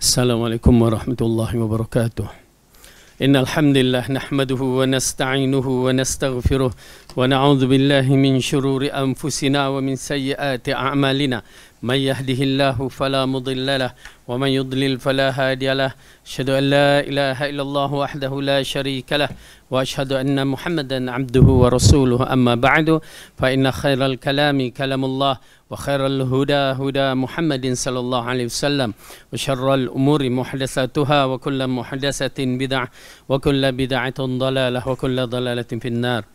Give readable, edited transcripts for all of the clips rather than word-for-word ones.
Assalamualaikum warahmatullahi wabarakatuh. Innal hamdalillah nahmaduhu wa nasta'inuhu wa nastaghfiruh wa na'udzu billahi min shururi anfusina wa min sayyiati a'malina. May yahdihillahu fala mudilla lahu wa man yudlil fala hadiya lahu. Asyhadu an la ilaha illallah wahdahu la syarika lahu wa asyhadu anna Muhammadan 'abduhu wa rasuluhu. Amma ba'du, fa inna khairal kalami kalamullah wa khairal huda huda Muhammadin sallallahu alaihi wasallam wa syarrul umuri muhdatsatuha wa kullu muhdatsatin bid'ah wa kullu bid'atin dhalalah wa kullu dhalalatin finnar.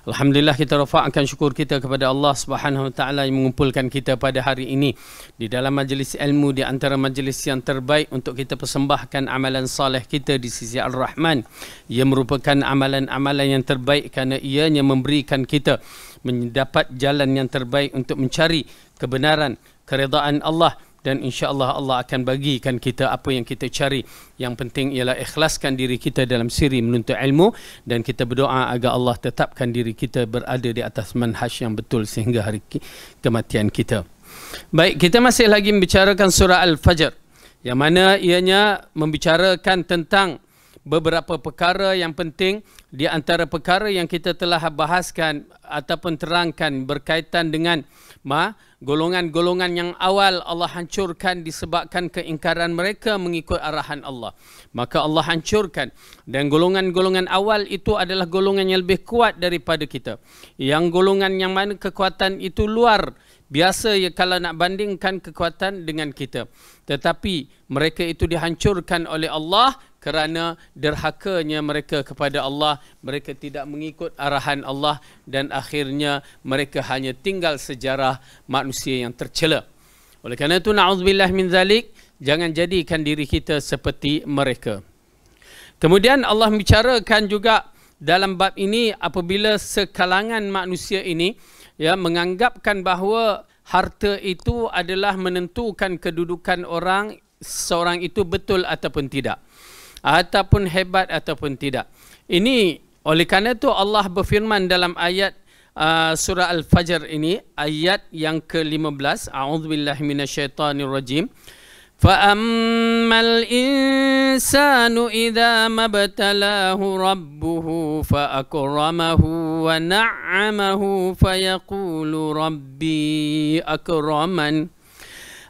Alhamdulillah, kita rafa'kan syukur kita kepada Allah Subhanahu wa taala yang mengumpulkan kita pada hari ini di dalam majlis ilmu, di antara majlis yang terbaik untuk kita persembahkan amalan saleh kita di sisi Ar-Rahman. Ia merupakan amalan-amalan yang terbaik kerana ianya memberikan kita mendapat jalan yang terbaik untuk mencari kebenaran, keredaan Allah, dan insya-Allah Allah akan bagikan kita apa yang kita cari. Yang penting ialah ikhlaskan diri kita dalam siri menuntut ilmu, dan kita berdoa agar Allah tetapkan diri kita berada di atas manhaj yang betul sehingga hari kematian kita. Baik, kita masih lagi membicarakan surah Al-Fajr, yang mana ianya membicarakan tentang beberapa perkara yang penting. Di antara perkara yang kita telah bahaskan ataupun terangkan berkaitan dengan golongan-golongan yang awal Allah hancurkan disebabkan keingkaran mereka mengikut arahan Allah. Maka Allah hancurkan, dan golongan-golongan awal itu adalah golongan yang lebih kuat daripada kita. Yang golongan yang mana kekuatan itu luar biasa ya kalau nak bandingkan kekuatan dengan kita. Tetapi mereka itu dihancurkan oleh Allah kerana derhakanya mereka kepada Allah. Mereka tidak mengikut arahan Allah, dan akhirnya mereka hanya tinggal sejarah manusia yang tercela. Oleh kerana itu, na'udzubillah min zalik, jangan jadikan diri kita seperti mereka. Kemudian Allah membicarakan juga dalam bab ini apabila sekalangan manusia ini menganggapkan bahawa harta itu adalah menentukan kedudukan seorang itu betul ataupun tidak, ataupun hebat ataupun tidak. Ini oleh kerana itu Allah berfirman dalam ayat surah Al-Fajr ini, ayat yang ke-15, a'udzubillahi minasyaitonirrajim. فَأَمَّا الْإِنسَانُ إِذَا مَا ابْتَلَاهُ رَبُّهُ فَأَكْرَمَهُ وَنَعَّمَهُ فَيَقُولُ رَبِّي أَكْرَمَنِ.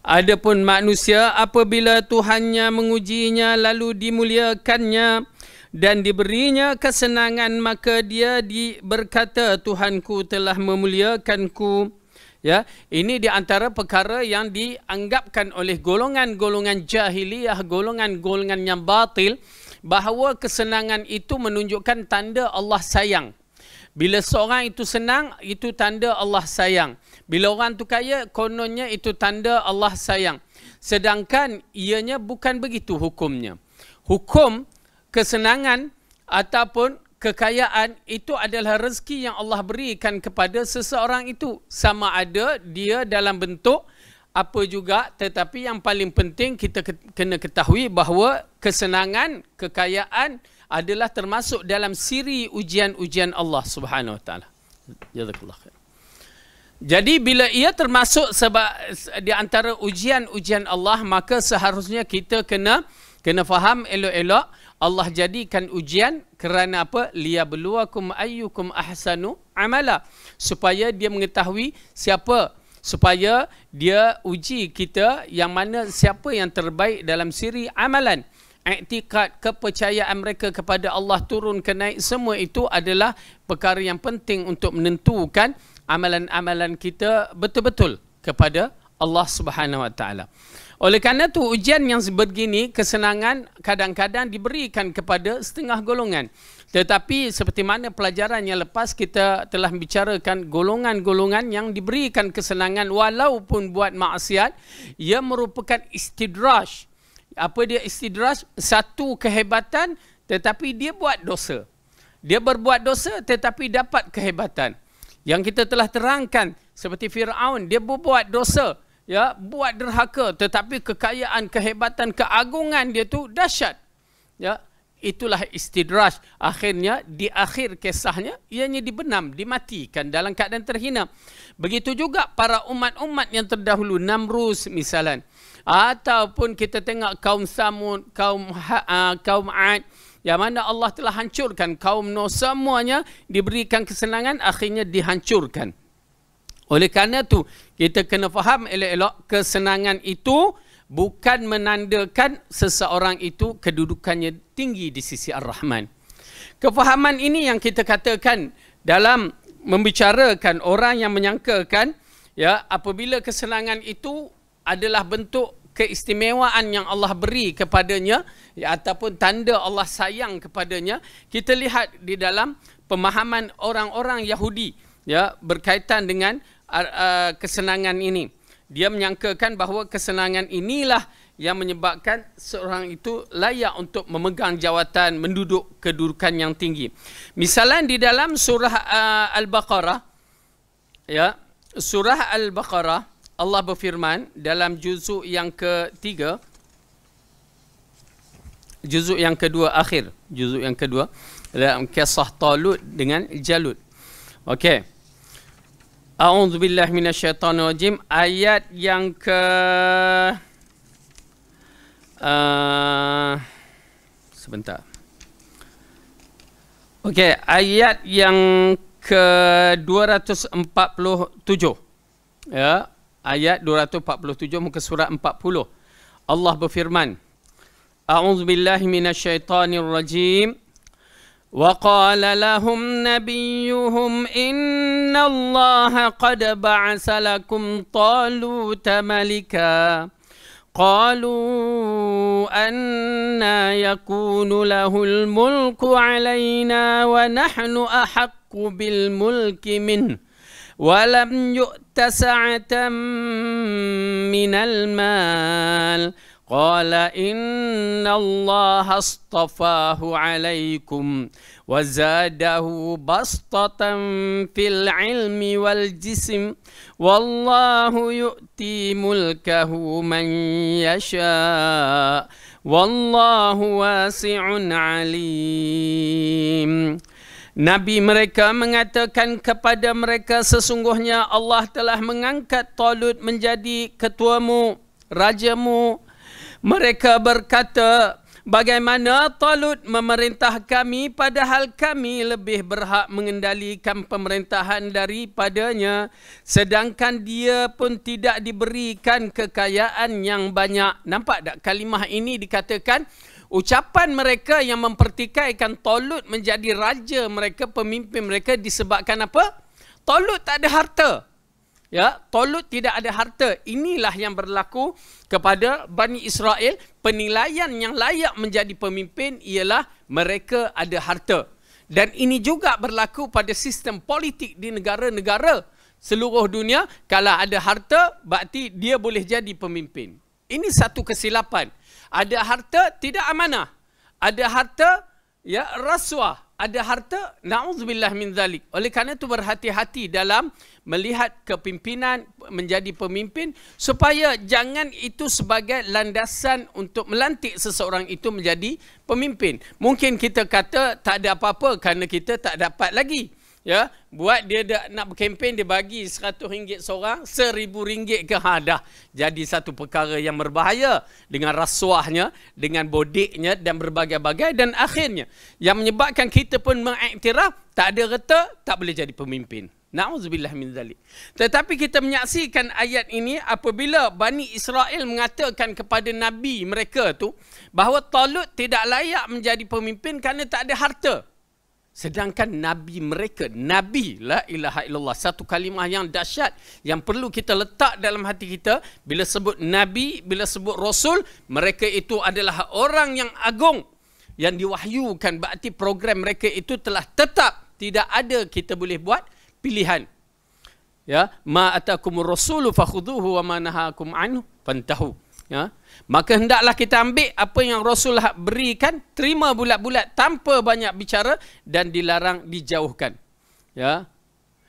Adapun manusia, apabila Tuhannya mengujinya lalu dimuliakannya dan diberinya kesenangan, maka dia berkata, Tuhanku telah memuliakanku. Ya, ini di antara perkara yang dianggapkan oleh golongan-golongan jahiliyah, golongan-golongan yang batil, bahawa kesenangan itu menunjukkan tanda Allah sayang. Bila seorang itu senang, itu tanda Allah sayang. Bila orang tu kaya, kononnya itu tanda Allah sayang. Sedangkan ianya bukan begitu hukumnya. Hukum kesenangan ataupun kekayaan itu adalah rezeki yang Allah berikan kepada seseorang itu. Sama ada dia dalam bentuk apa juga, tetapi yang paling penting kita kena ketahui bahawa kesenangan, kekayaan adalah termasuk dalam siri ujian-ujian Allah Subhanahu Wa Taala. Jazakallah khair. Jadi bila ia termasuk sebab di antara ujian-ujian Allah, maka seharusnya kita kena faham elok-elok. Allah jadikan ujian kerana apa? Liyabluwakum ayyukum ahsanu amala, supaya dia mengetahui supaya dia uji kita yang mana siapa yang terbaik dalam siri amalan. Iktikad, kepercayaan mereka kepada Allah turun ke naik, semua itu adalah perkara yang penting untuk menentukan amalan-amalan kita betul-betul kepada Allah Subhanahu Wa Taala. Oleh kerana itu, ujian yang sebegini, kesenangan kadang-kadang diberikan kepada setengah golongan. Tetapi seperti mana pelajaran yang lepas kita telah membicarakan, golongan-golongan yang diberikan kesenangan walaupun buat maksiat, ia merupakan istidraj. Apa dia istidraj? Satu kehebatan tetapi dia buat dosa. Dia berbuat dosa tetapi dapat kehebatan. Yang kita telah terangkan seperti Fir'aun, dia berbuat dosa, buat derhaka, tetapi kekayaan, kehebatan, keagungan dia tu dahsyat. itulah istidraj. Akhirnya di akhir kisahnya ianya dibenam, dimatikan dalam keadaan terhina. Begitu juga para umat-umat yang terdahulu, Namrus misalan, ataupun kita tengok kaum Samud, kaum Ad, yang mana Allah telah hancurkan. Kaum Nuh semuanya diberikan kesenangan, akhirnya dihancurkan. Oleh kerana itu kita kena faham elok-elok, kesenangan itu bukan menandakan seseorang itu kedudukannya tinggi di sisi Ar-Rahman. Kefahaman ini yang kita katakan dalam membicarakan orang yang menyangkakan ya, apabila kesenangan itu adalah bentuk keistimewaan yang Allah beri kepadanya, ya, ataupun tanda Allah sayang kepadanya. Kita lihat di dalam pemahaman orang-orang Yahudi ya, berkaitan dengan kesenangan ini. Dia menyangkakan bahawa kesenangan inilah yang menyebabkan seorang itu layak untuk memegang jawatan, menduduk kedudukan yang tinggi. Misalnya di dalam surah Al-Baqarah, ya, surah Al-Baqarah, Allah berfirman dalam juzuk yang ketiga, juzuk yang kedua akhir, juzuk yang kedua, dalam kisah Talut dengan Jalut. Okey. A'udzubillahi minasyaitonirrajim, ayat yang ke sebentar. Okey, ayat yang ke 247. Ya, ayat 247 muka surat 40. Allah berfirman, A'udzubillahi minasyaitonirrajim. وقال لهم نبيهم إن الله قد بعث لكم طالوت ملكا قالوا أنى يكون له الملك علينا ونحن أحق بالملك منه ولم يؤت سعة من المال قال إن الله اصطفاه عليكم وزاده بسطة في العلم والجسم والله يؤتي ملكه من يشاء والله واسع عليم. Nabi mereka mengatakan kepada mereka, sesungguhnya Allah telah mengangkat Talut menjadi ketuamu, rajamu. Mereka berkata, bagaimana Talut memerintah kami padahal kami lebih berhak mengendalikan pemerintahan daripadanya, sedangkan dia pun tidak diberikan kekayaan yang banyak. Nampak tak kalimah ini dikatakan ucapan mereka yang mempertikaikan Talut menjadi raja mereka, pemimpin mereka, disebabkan apa? Talut tak ada harta. Ya, Talut tidak ada harta. Inilah yang berlaku kepada Bani Israel. Penilaian yang layak menjadi pemimpin ialah mereka ada harta. Dan ini juga berlaku pada sistem politik di negara-negara seluruh dunia. Kalau ada harta, berarti dia boleh jadi pemimpin. Ini satu kesilapan. Ada harta, tidak amanah. Ada harta, ya, rasuah. Ada harta, na'udzubillah min zalik. Oleh kerana itu berhati-hati dalam melihat kepimpinan, menjadi pemimpin, supaya jangan itu sebagai landasan untuk melantik seseorang itu menjadi pemimpin. Mungkin kita kata tak ada apa-apa kerana kita tak dapat lagi. Ya, buat dia nak berkempen, dia bagi RM100 seorang, RM1,000 ke dah. Jadi satu perkara yang berbahaya dengan rasuahnya, dengan bodeknya dan berbagai-bagai, dan akhirnya yang menyebabkan kita pun mengiktiraf tak ada reta, tak boleh jadi pemimpin. Na'udzubillah min zalik. Tetapi kita menyaksikan ayat ini apabila Bani Israel mengatakan kepada Nabi mereka tu bahawa Talut tidak layak menjadi pemimpin kerana tak ada harta. Sedangkan Nabi mereka, Nabi, la ilaha illallah, satu kalimah yang dahsyat yang perlu kita letak dalam hati kita. Bila sebut Nabi, bila sebut Rasul, mereka itu adalah orang yang agung, yang diwahyukan. Berarti program mereka itu telah tetap. Tidak ada kita boleh buat pilihan. Ya, ma atakumur rasulu fakhudhuhu wa ma nahakum anhu fantahu. Ya, maka hendaklah kita ambil apa yang Rasul berikan, terima bulat-bulat tanpa banyak bicara, dan dilarang dijauhkan. Ya,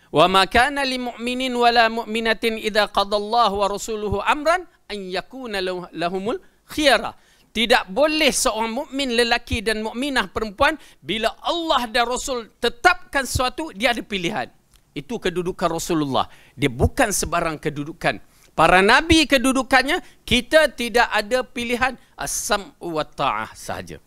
wa ma kana lil mu'minin wala mu'minatin idza qadallahu wa rasuluhu amran an yakuna lahumul khiyara. tidak boleh seorang mukmin lelaki dan mukminah perempuan, bila Allah dan Rasul tetapkan sesuatu, dia ada pilihan. Itu kedudukan Rasulullah. Dia bukan sebarang kedudukan. Para Nabi kedudukannya, kita tidak ada pilihan, as-sam'u wa ta'ah sahaja.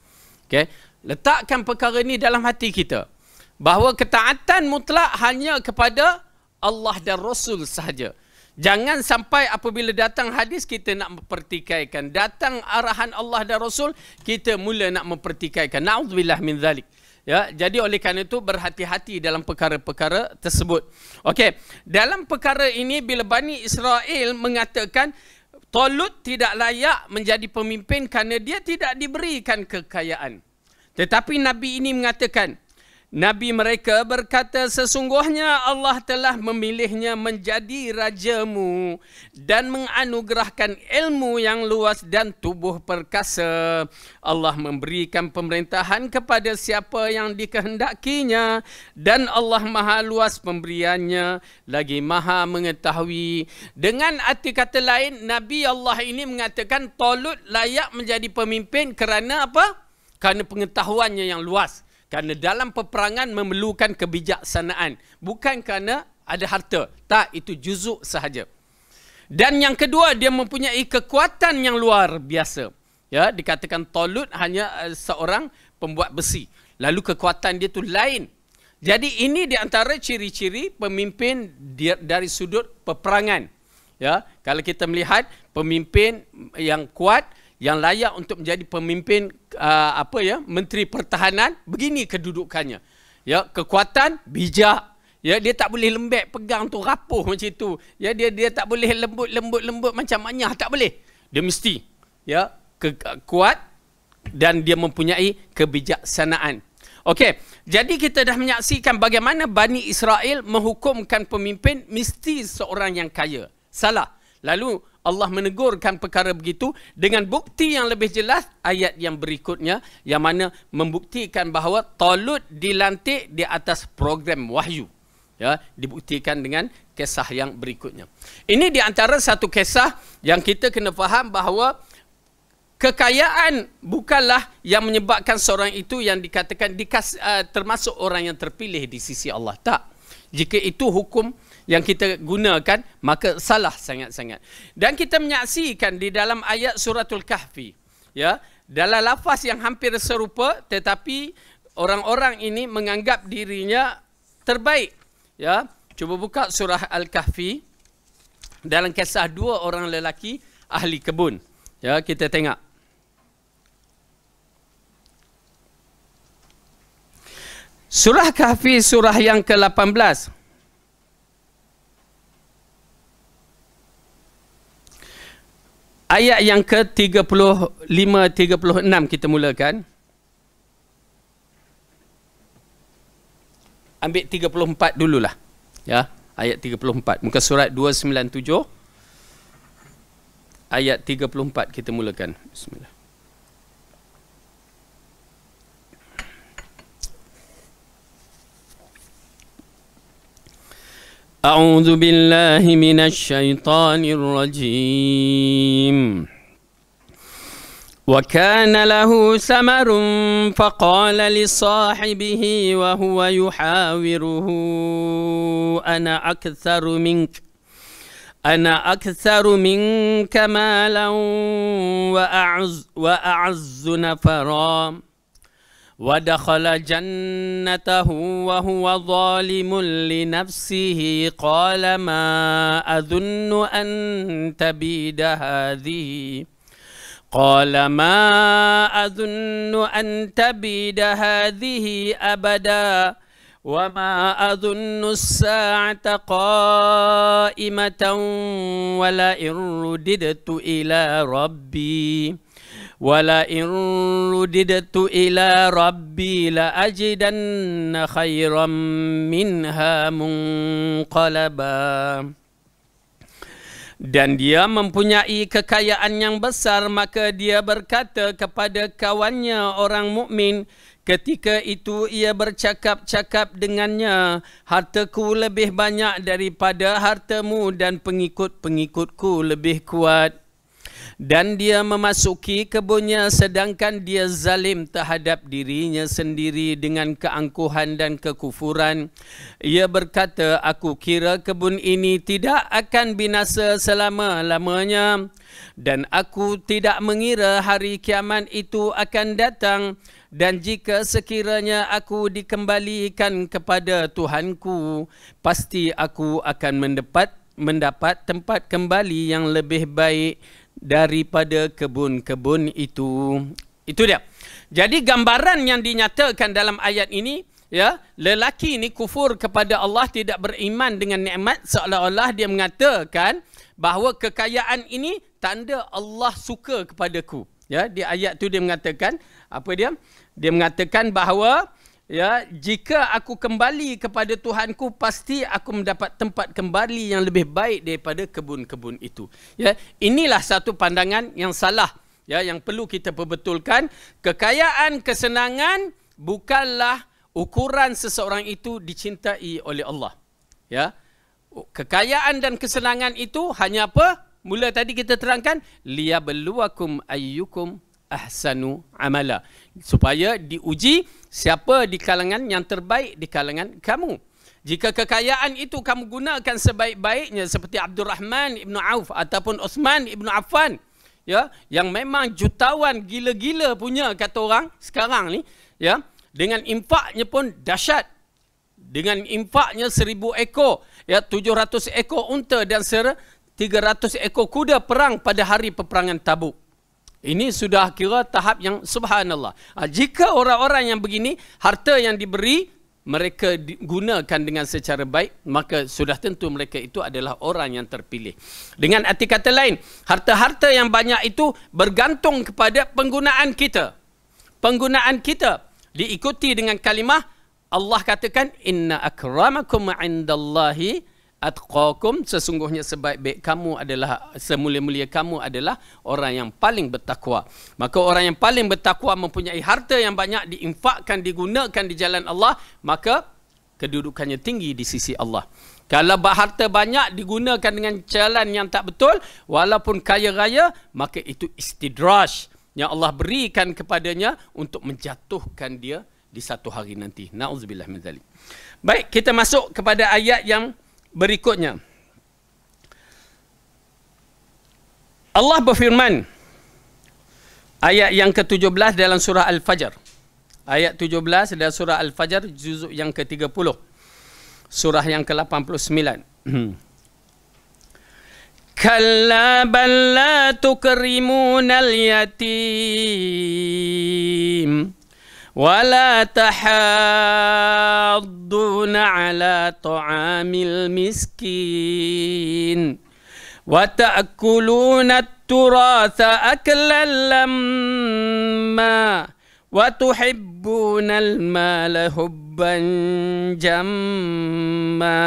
Okay? Letakkan perkara ini dalam hati kita, bahawa ketaatan mutlak hanya kepada Allah dan Rasul sahaja. Jangan sampai apabila datang hadis kita nak mempertikaikan, datang arahan Allah dan Rasul kita mula nak mempertikaikan. Na'udzubillah min zalik. Ya, jadi oleh kerana itu berhati-hati dalam perkara-perkara tersebut. Okey, dalam perkara ini bila Bani Israel mengatakan Talut tidak layak menjadi pemimpin kerana dia tidak diberikan kekayaan. Tetapi Nabi ini mengatakan, Nabi mereka berkata, sesungguhnya Allah telah memilihnya menjadi rajamu dan menganugerahkan ilmu yang luas dan tubuh perkasa. Allah memberikan pemerintahan kepada siapa yang dikehendakinya dan Allah maha luas pemberiannya, lagi maha mengetahui. Dengan arti kata lain, Nabi Allah ini mengatakan Talut layak menjadi pemimpin kerana apa? Kerana pengetahuannya yang luas. Kerana dalam peperangan memerlukan kebijaksanaan. Bukan kerana ada harta. Tak, itu juzuk sahaja. Dan yang kedua, dia mempunyai kekuatan yang luar biasa. Ya, dikatakan Talut hanya seorang pembuat besi. Lalu kekuatan dia tu lain. Jadi ini di antara ciri-ciri pemimpin dari sudut peperangan. Ya, kalau kita melihat pemimpin yang kuat, yang layak untuk menjadi pemimpin Menteri Pertahanan, begini kedudukannya. Ya, kekuatan bijak. Ya, dia tak boleh lembek pegang tu rapuh macam itu. Ya, dia tak boleh lembut macam Manyah, tak boleh. Dia mesti kuat dan dia mempunyai kebijaksanaan. Okey, jadi kita dah menyaksikan bagaimana Bani Israel menghukumkan pemimpin mesti seorang yang kaya. Salah. Lalu Allah menegurkan perkara begitu dengan bukti yang lebih jelas, ayat yang berikutnya yang mana membuktikan bahawa Talut dilantik di atas program wahyu. Ya, dibuktikan dengan kisah yang berikutnya. Ini di antara satu kisah yang kita kena faham bahawa kekayaan bukanlah yang menyebabkan seorang itu yang dikatakan termasuk orang yang terpilih di sisi Allah. Tak. Jika itu hukum yang kita gunakan, maka salah sangat-sangat. Dan kita menyaksikan di dalam ayat suratul Kahfi, ya, dalam lafaz yang hampir serupa, tetapi orang-orang ini menganggap dirinya terbaik. Ya, cuba buka surah Al-Kahfi dalam kisah dua orang lelaki ahli kebun. Ya, kita tengok. Surah Kahfi surah yang ke-18. Ayat yang ke-35-36 kita mulakan. Ambil 34 dululah. Ya, ayat 34. Muka surat 297. Ayat 34 kita mulakan. Bismillah. أعوذ بالله من الشيطان الرجيم وكان له ثمر فقال لصاحبه وهو يحاوره أنا أكثر منك مالا وأعز نفرا ودخل جنته وهو ظالم لنفسه قال ما أظن أن تبيد هذه أبدا وما أظن الساعة قائمة ولئن رددت إلى ربي لأجدن خيرا منها منقلبا. Dan dia mempunyai kekayaan yang besar, maka dia berkata kepada kawannya orang mukmin ketika itu ia bercakap-cakap dengannya, hartaku lebih banyak daripada hartamu dan pengikut-pengikutku lebih kuat. dan dia memasuki kebunnya sedangkan dia zalim terhadap dirinya sendiri dengan keangkuhan dan kekufuran. Ia berkata, aku kira kebun ini tidak akan binasa selama-lamanya, dan aku tidak mengira hari kiamat itu akan datang. Dan jika sekiranya aku dikembalikan kepada Tuhanku, pasti aku akan mendapat tempat kembali yang lebih baik daripada kebun-kebun itu. Itu dia. Jadi gambaran yang dinyatakan dalam ayat ini, ya, lelaki ini kufur kepada Allah, tidak beriman dengan nikmat, seolah-olah dia mengatakan bahawa kekayaan ini tanda Allah suka kepadaku. Ya, di ayat tu dia mengatakan apa dia? Dia mengatakan bahawa, ya, jika aku kembali kepada Tuhanku, pasti aku mendapat tempat kembali yang lebih baik daripada kebun-kebun itu. Ya, inilah satu pandangan yang salah, ya, yang perlu kita perbetulkan. Kekayaan, kesenangan bukanlah ukuran seseorang itu dicintai oleh Allah. Ya, kekayaan dan kesenangan itu hanya apa? Mula tadi kita terangkan, liyabluwakum ayyukum ahsanu amala, supaya diuji siapa di kalangan yang terbaik di kalangan kamu. Jika kekayaan itu kamu gunakan sebaik-baiknya seperti Abdul Rahman ibn Auf ataupun Uthman ibn Affan, ya, yang memang jutawan gila-gila punya kata orang sekarang ni, ya, dengan infaknya pun dahsyat. Dengan infaknya 1000 ekor, ya, 700 ekor unta dan 300 ekor kuda perang pada hari peperangan Tabuk. Ini sudah kira tahap yang subhanallah. Jika orang-orang yang begini, harta yang diberi, mereka gunakan dengan secara baik, maka sudah tentu mereka itu adalah orang yang terpilih. Dengan arti kata lain, harta-harta yang banyak itu bergantung kepada penggunaan kita. Penggunaan kita diikuti dengan kalimah Allah katakan, inna akramakum indallahi atqakum, sesungguhnya sebaik-baik kamu adalah, semulia-mulia kamu adalah orang yang paling bertakwa. Maka orang yang paling bertakwa mempunyai harta yang banyak, diinfakkan, digunakan di jalan Allah, maka kedudukannya tinggi di sisi Allah. Kalau harta banyak digunakan dengan jalan yang tak betul, walaupun kaya raya, maka itu istidraj yang Allah berikan kepadanya untuk menjatuhkan dia di satu hari nanti. Na'udzubillah min dzalik. Baik, kita masuk kepada ayat yang berikutnya. Allah berfirman, ayat yang ke-17 dalam surah Al-Fajr. Ayat 17 dalam surah Al-Fajr, juzuk yang ke-30. Surah yang ke-89. Kalla bal la tukrimunal yatim ولا تحاضون على طعام المسكين وتأكلون التراث أكلا لما وتحبون المال حبا جما.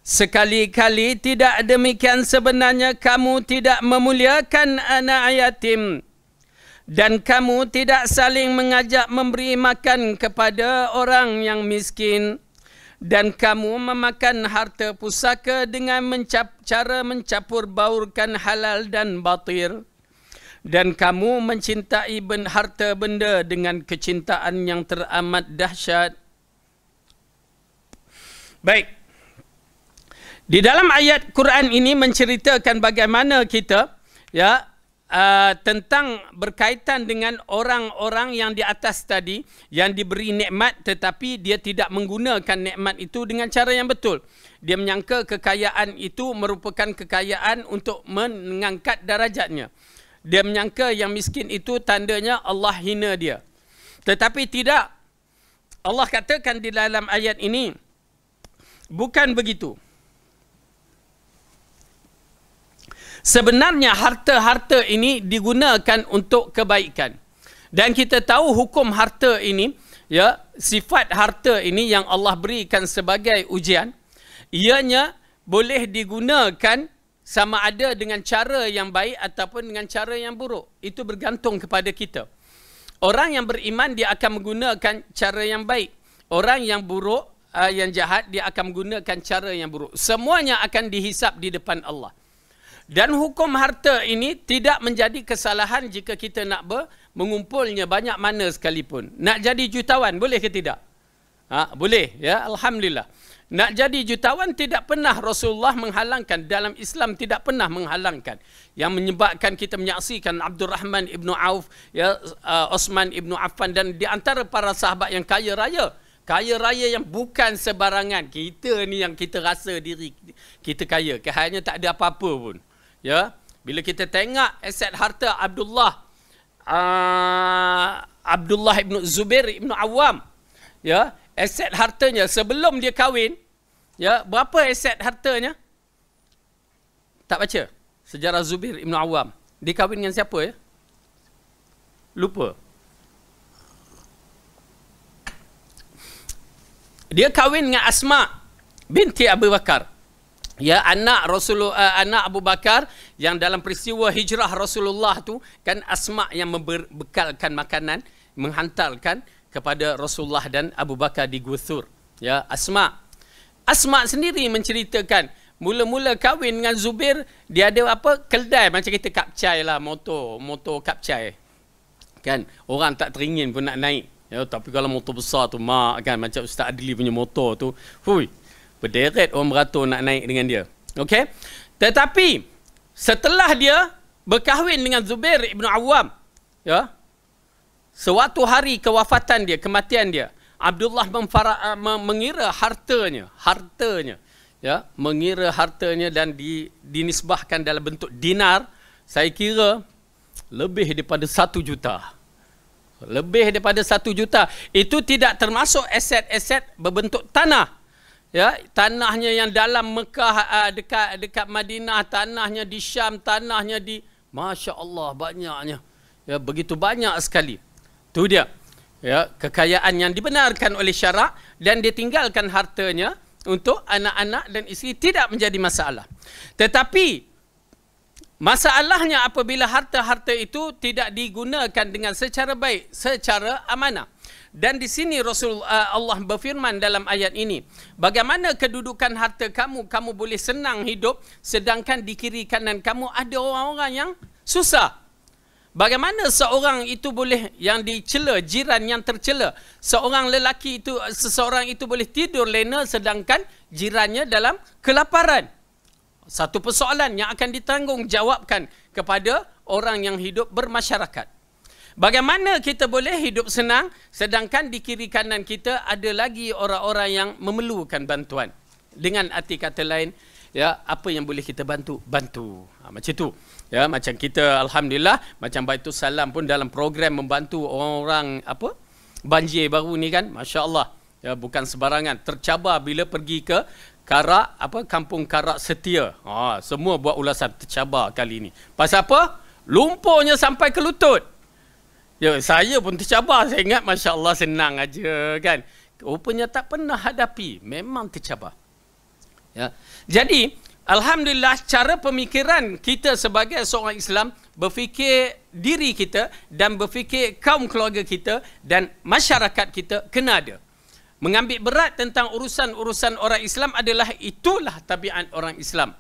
Sekali-kali tidak demikian, sebenarnya kamu tidak memuliakan anak yatim, dan kamu tidak saling mengajak memberi makan kepada orang yang miskin, dan kamu memakan harta pusaka dengan cara mencampur baurkan halal dan batil, dan kamu mencintai harta benda dengan kecintaan yang teramat dahsyat. Baik, di dalam ayat Quran ini menceritakan bagaimana kita, ya, tentang berkaitan dengan orang-orang yang di atas tadi, yang diberi nikmat tetapi dia tidak menggunakan nikmat itu dengan cara yang betul. Dia menyangka kekayaan itu merupakan kekayaan untuk mengangkat darajatnya. Dia menyangka yang miskin itu tandanya Allah hina dia. Tetapi tidak. Allah katakan di dalam ayat ini, bukan begitu. Sebenarnya harta-harta ini digunakan untuk kebaikan. Dan kita tahu hukum harta ini, ya, sifat harta ini yang Allah berikan sebagai ujian, ianya boleh digunakan sama ada dengan cara yang baik ataupun dengan cara yang buruk. Itu bergantung kepada kita. Orang yang beriman dia akan menggunakan cara yang baik. Orang yang buruk, yang jahat, dia akan menggunakan cara yang buruk. Semuanya akan dihisap di depan Allah. Dan hukum harta ini tidak menjadi kesalahan jika kita nak mengumpulnya banyak mana sekalipun. Nak jadi jutawan, boleh ke tidak? Boleh, ya, alhamdulillah. Nak jadi jutawan tidak pernah Rasulullah menghalangkan. Dalam Islam tidak pernah menghalangkan. Yang menyebabkan kita menyaksikan Abdul Rahman ibnu Auf, ya, Osman ibnu Affan, dan di antara para sahabat yang kaya raya. Kaya raya yang bukan sebarangan. Kita ni yang kita rasa diri kita kaya. Kayaknya tak ada apa-apa pun. Ya, bila kita tengok aset harta Abdullah ibnu Zubair ibnu Awam, ya, aset hartanya sebelum dia kahwin, ya, berapa aset hartanya? Tak baca sejarah Zubair ibnu Awam. Dia kahwin dengan siapa, ya? Lupa. Dia kahwin dengan Asma binti Abu Bakar. Ya, anak Abu Bakar yang dalam peristiwa hijrah Rasulullah tu kan Asma yang membekalkan makanan, menghantarkan kepada Rasulullah dan Abu Bakar di Guthur. Ya, Asma sendiri menceritakan mula-mula kahwin dengan Zubair, dia ada apa? Keldai macam kita kapcai lah, motor kapcai. Kan orang tak teringin pun nak naik. Ya, tapi kalau motor besar tu kan macam Ustaz Adli punya motor tu, berderet orang beratur nak naik dengan dia. Okey. Tetapi setelah dia berkahwin dengan Zubair ibnu Awam, ya, sewaktu hari kewafatan dia, kematian dia, Abdullah mengira hartanya, ya, mengira hartanya dan dinisbahkan dalam bentuk dinar. Saya kira lebih daripada 1 juta. Lebih daripada 1 juta. Itu tidak termasuk aset-aset berbentuk tanah. Ya, tanahnya yang dalam Mekah, dekat Madinah, tanahnya di Syam, tanahnya di, Masya Allah, banyaknya. Ya, begitu banyak sekali. Itu dia. Ya, kekayaan yang dibenarkan oleh syarak, dan dia tinggalkan hartanya untuk anak-anak dan isteri, tidak menjadi masalah. Tetapi masalahnya apabila harta-harta itu tidak digunakan dengan secara baik, secara amanah. Dan di sini Allah berfirman dalam ayat ini, bagaimana kedudukan harta kamu, kamu boleh senang hidup, sedangkan di kiri kanan kamu ada orang-orang yang susah. Bagaimana seorang itu boleh, yang dicela, jiran yang tercela, seseorang itu boleh tidur lena sedangkan jirannya dalam kelaparan. Satu persoalan yang akan ditanggungjawabkan kepada orang yang hidup bermasyarakat. Bagaimana kita boleh hidup senang sedangkan di kiri kanan kita ada lagi orang-orang yang memerlukan bantuan. Dengan arti kata lain, ya, apa yang boleh kita bantu? Macam tu. Ya, macam kita alhamdulillah, macam Baitul Salam pun dalam program membantu orang-orang banjir baru ni kan, masya-Allah. Ya, bukan sebarangan. Tercabar bila pergi ke Kampung Karak Setia. Semua buat ulasan, tercabar kali ni. Pasal apa? Lumpurnya sampai ke lutut. Ya, saya pun tercabar. Saya ingat masya-Allah senang aja kan. Rupanya tak pernah hadapi, memang tercabar. Ya. Jadi alhamdulillah, cara pemikiran kita sebagai seorang Islam, berfikir diri kita dan berfikir kaum keluarga kita dan masyarakat kita kena ada. Mengambil berat tentang urusan-urusan orang Islam itulah tabiat orang Islam.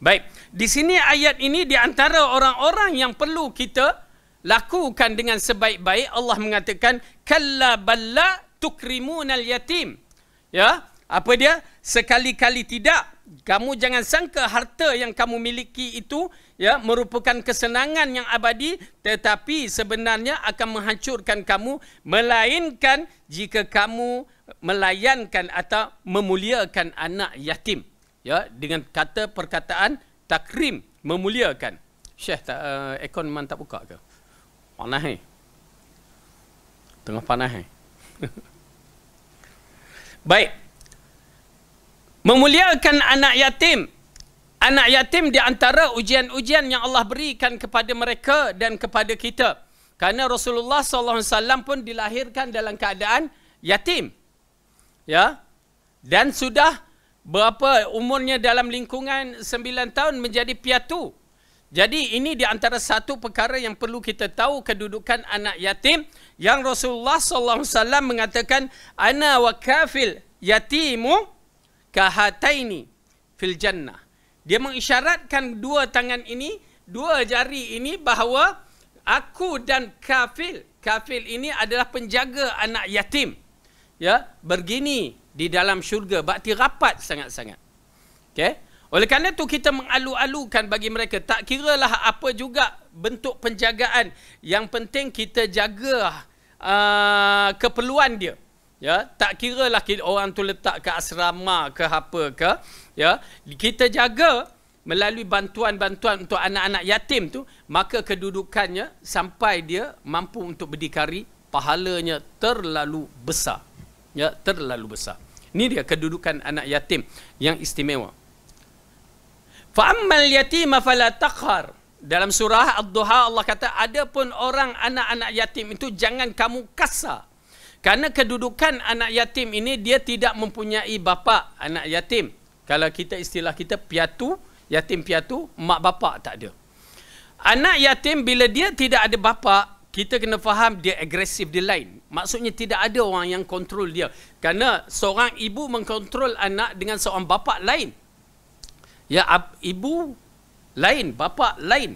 Baik, di sini ayat ini di antara orang-orang yang perlu kita lakukan dengan sebaik-baik, Allah mengatakan kalla balla tukrimunal yatim. Ya, apa dia? Sekali-kali tidak. Kamu jangan sangka harta yang kamu miliki itu, ya, merupakan kesenangan yang abadi, tetapi sebenarnya akan menghancurkan kamu, melainkan jika kamu melayankan atau memuliakan anak yatim. Ya, dengan perkataan takrim, memuliakan. Syekh, aircon memang tak buka ke? Panas ni. Tengah panas ni. Baik. Memuliakan anak yatim. Anak yatim di antara ujian-ujian yang Allah berikan kepada mereka dan kepada kita. Karena Rasulullah SAW pun dilahirkan dalam keadaan yatim. Ya. Dan sudah berapa umurnya dalam lingkungan 9 tahun menjadi piatu. Jadi ini di antara satu perkara yang perlu kita tahu, kedudukan anak yatim, yang Rasulullah SAW mengatakan, ana wa kafil yatimu kahataini fil jannah. Dia mengisyaratkan dua tangan ini, dua jari ini bahawa aku dan kafil. Kafil ini adalah penjaga anak yatim. Ya, begini di dalam syurga, bakti rapat sangat-sangat. Okey? Oleh kerana itu kita mengalu-alukan bagi mereka, tak kiralah apa juga bentuk penjagaan, yang penting kita jaga keperluan dia. Ya, tak kiralah orang tu letak ke asrama ke apa ke, ya, kita jaga melalui bantuan-bantuan untuk anak-anak yatim tu, maka kedudukannya sampai dia mampu untuk berdikari, pahalanya terlalu besar. Ya, terlalu besar. Ini dia kedudukan anak yatim yang istimewa. Fa ammal yatima fala taqhar. Dalam surah Ad-Duha Allah kata, adapun orang anak-anak yatim itu jangan kamu kasar. Karena kedudukan anak yatim ini, dia tidak mempunyai bapa anak yatim. Kalau kita istilah kita piatu, yatim piatu, mak bapa tak ada. Anak yatim bila dia tidak ada bapa, kita kena faham dia agresif, dia lain. Maksudnya tidak ada orang yang kontrol dia. Kerana seorang ibu mengkontrol anak dengan seorang bapa lain. Ya, ibu lain, bapa lain.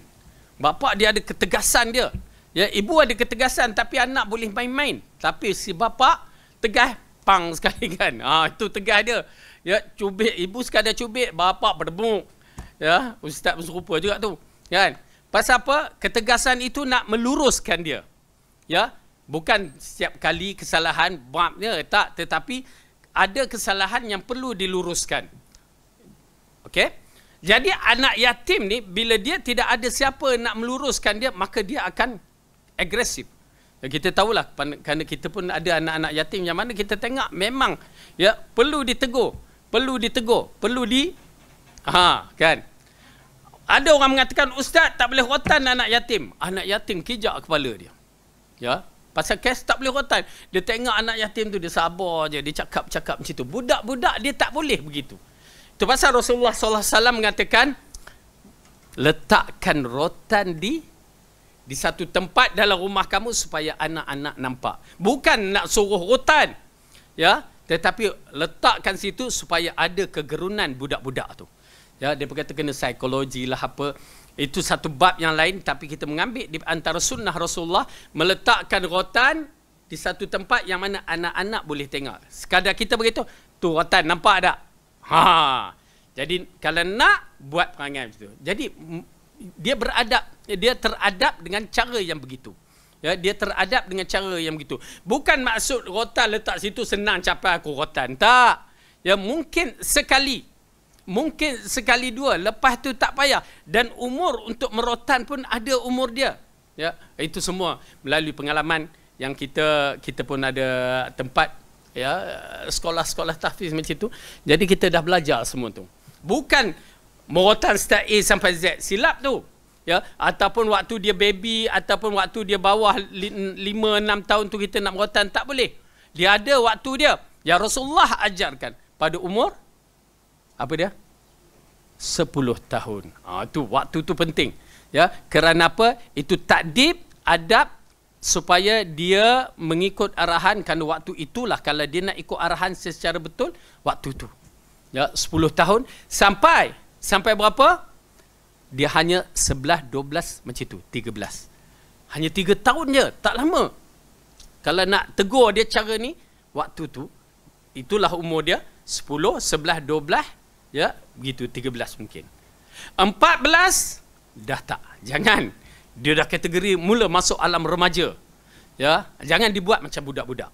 Bapa dia ada ketegasan dia. Ya, ibu ada ketegasan tapi anak boleh main-main. Tapi si bapa tegas, pang sekali kan. Itu tegas dia. Ya, cubit, ibu sekadar cubit, bapa berdebuk. Ya, ustaz pun serupa juga tu. Kan? Pasal apa? Ketegasan itu nak meluruskan dia. Ya, bukan setiap kali kesalahan babnya tak, tetapi ada kesalahan yang perlu diluruskan. Okey? Jadi anak yatim ni bila dia tidak ada siapa nak meluruskan dia, maka dia akan agresif. Ya, kita tahulah kerana kita pun ada anak-anak yatim yang mana kita tengok memang ya perlu ditegur, perlu kan. Ada orang mengatakan, ustaz tak boleh rotan anak yatim. Anak yatim kijak kepala dia. Ya, pasal kes tak boleh rotan. Dia tengok anak yatim tu, dia sabar je, dia cakap-cakap macam tu. Budak-budak dia tak boleh begitu. Itu pasal Rasulullah SAW mengatakan, letakkan rotan di satu tempat dalam rumah kamu supaya anak-anak nampak. Bukan nak suruh rotan. Ya, tetapi letakkan situ supaya ada kegerunan budak-budak tu. Ya, dia berkata kena psikologi lah apa. Itu satu bab yang lain, tapi kita mengambil di antara sunnah Rasulullah meletakkan rotan di satu tempat yang mana anak-anak boleh tengok. Sekadar kita beritahu, tu rotan nampak tak? Jadi kalau nak buat perangai macam tu. Jadi dia teradap dengan cara yang begitu. Ya, dia teradap dengan cara yang begitu. Bukan maksud rotan letak situ senang capai aku rotan. Tak. Ya, mungkin sekali dua, lepas tu tak payah. Dan umur untuk merotan pun ada umur dia. Ya, itu semua melalui pengalaman yang kita pun ada tempat ya sekolah-sekolah tahfiz macam tu. Jadi kita dah belajar semua tu. Bukan merotan start A sampai Z, silap tu. Ya, ataupun waktu dia baby ataupun waktu dia bawah 5-6 tahun tu kita nak merotan, tak boleh. Dia ada waktu dia. Ya, Rasulullah ajarkan pada umur apa dia? 10 tahun. Tu waktu tu penting. Ya, kerana apa? Itu takdib, adab supaya dia mengikut arahan, kerana waktu itulah kalau dia nak ikut arahan secara betul, waktu tu. Ya, 10 tahun sampai berapa? Dia hanya 11, 12 macam tu, 13. Hanya 3 tahun je, tak lama. Kalau nak tegur dia cara ni, waktu tu itulah umur dia 10, 11, 12, ya, begitu 13 mungkin. 14 dah tak. Jangan. Dia dah kategori mula masuk alam remaja. Ya, jangan dibuat macam budak-budak.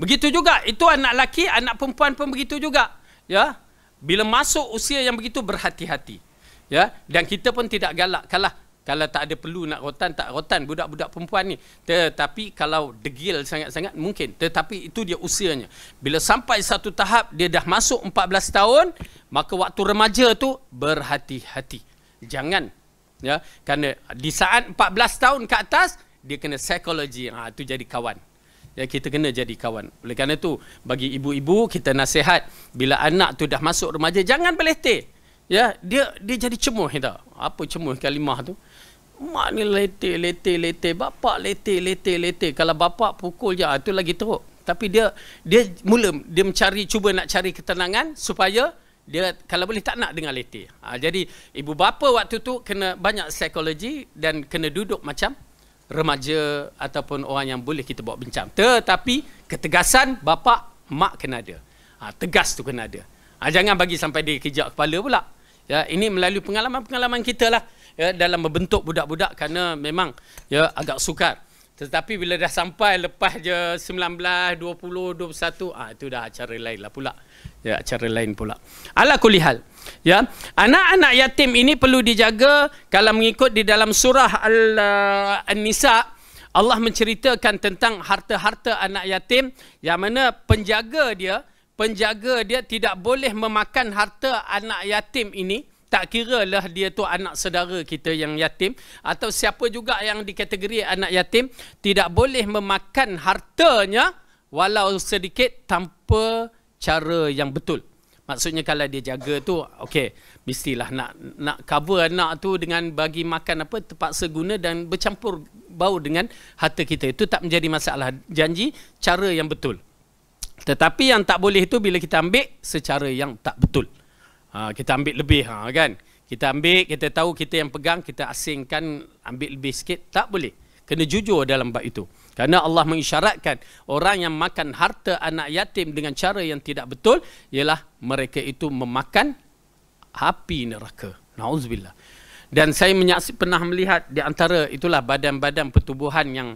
Begitu juga itu anak lelaki, anak perempuan pun begitu juga. Ya. Bila masuk usia yang begitu, berhati-hati. Ya, dan kita pun tidak galak kalau tak ada perlu nak rotan, tak rotan budak-budak perempuan ni. Tetapi kalau degil sangat-sangat mungkin. Tetapi itu dia usianya. Bila sampai satu tahap dia dah masuk 14 tahun, maka waktu remaja tu berhati-hati. Jangan, ya, kerana di saat 14 tahun ke atas dia kena psikologi, tu jadi kawan. Ya, kita kena jadi kawan. Oleh kerana tu bagi ibu-ibu kita nasihat, bila anak tu dah masuk remaja jangan beletih. Ya, dia jadi cemuh kita. Apa cemuh kalimah tu? Mak ni letih, bapak letih. Kalau bapak pukul je, itu lagi teruk. Tapi dia cuba nak cari ketenangan supaya dia kalau boleh tak nak dengar letih. Jadi ibu bapa waktu tu kena banyak psikologi dan kena duduk macam remaja ataupun orang yang boleh kita bawa bincang. Tetapi ketegasan bapa mak kena ada. Tegas tu kena ada. Jangan bagi sampai dia kejak kepala pula. Ya, ini melalui pengalaman-pengalaman kita lah, ya, dalam membentuk budak-budak, kerana memang ya agak sukar. Tetapi bila dah sampai lepas je 19, 20, 21, itu dah acara lain lah pula. Ya, acara lain pula. Ala kulli hal. Ya, anak-anak yatim ini perlu dijaga. Kalau mengikut di dalam surah An-Nisa, Allah menceritakan tentang harta-harta anak yatim, yang mana penjaga dia tidak boleh memakan harta anak yatim ini. Tak kira lah dia tu anak saudara kita yang yatim atau siapa juga yang dikategori anak yatim, tidak boleh memakan hartanya walau sedikit tanpa cara yang betul. Maksudnya kalau dia jaga tu, okey, mestilah nak cover anak tu dengan bagi makan apa terpaksa guna dan bercampur bau dengan harta kita. Itu tak menjadi masalah. Janji cara yang betul. Tetapi yang tak boleh itu bila kita ambil secara yang tak betul. Kita ambil lebih, kan? Kita ambil, kita tahu kita yang pegang, kita asingkan, ambil lebih sikit, tak boleh. Kena jujur dalam bab itu. Kerana Allah mengisyaratkan orang yang makan harta anak yatim dengan cara yang tidak betul, ialah mereka itu memakan api neraka. Na'udzubillah. Dan saya pernah melihat di antara itulah badan-badan pertubuhan yang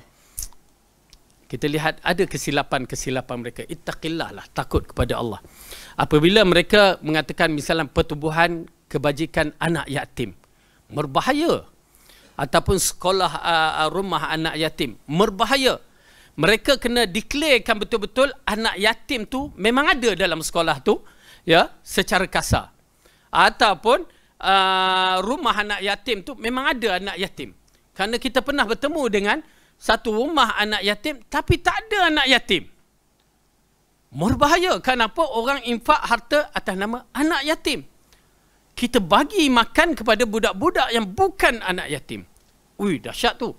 kita lihat ada kesilapan-kesilapan mereka. Ittaqillah lah, takut kepada Allah. Apabila mereka mengatakan misalnya pertubuhan kebajikan anak yatim, berbahaya. Ataupun sekolah rumah anak yatim, berbahaya. Mereka kena declarekan betul-betul anak yatim tu memang ada dalam sekolah tu, ya, secara kasar. Ataupun rumah anak yatim tu memang ada anak yatim. Kerana kita pernah bertemu dengan satu rumah anak yatim tapi tak ada anak yatim. Berbahaya. Kenapa? Orang infak harta atas nama anak yatim. Kita bagi makan kepada budak-budak yang bukan anak yatim. Ui, dahsyat tu.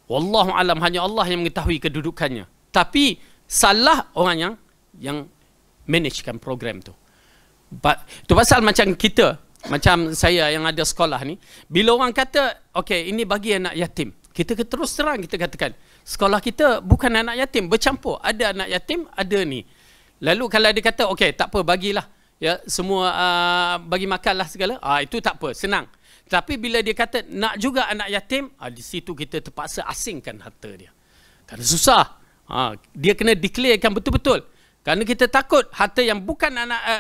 Wallahu alam, hanya Allah yang mengetahui kedudukannya. Tapi salah orang yang managekan program tu. Itu pasal macam kita, macam saya yang ada sekolah ni, bila orang kata, okey, ini bagi anak yatim, kita terus terang kita katakan, sekolah kita bukan anak yatim, bercampur. Ada anak yatim, ada ni. Lalu kalau dia kata, okey, tak apa, bagilah. Ya, semua bagi makanlah segala. Itu tak apa, senang. Tapi bila dia kata nak juga anak yatim, di situ kita terpaksa asingkan harta dia. Kerana susah. Dia kena declarekan betul-betul. Kerana kita takut harta yang bukan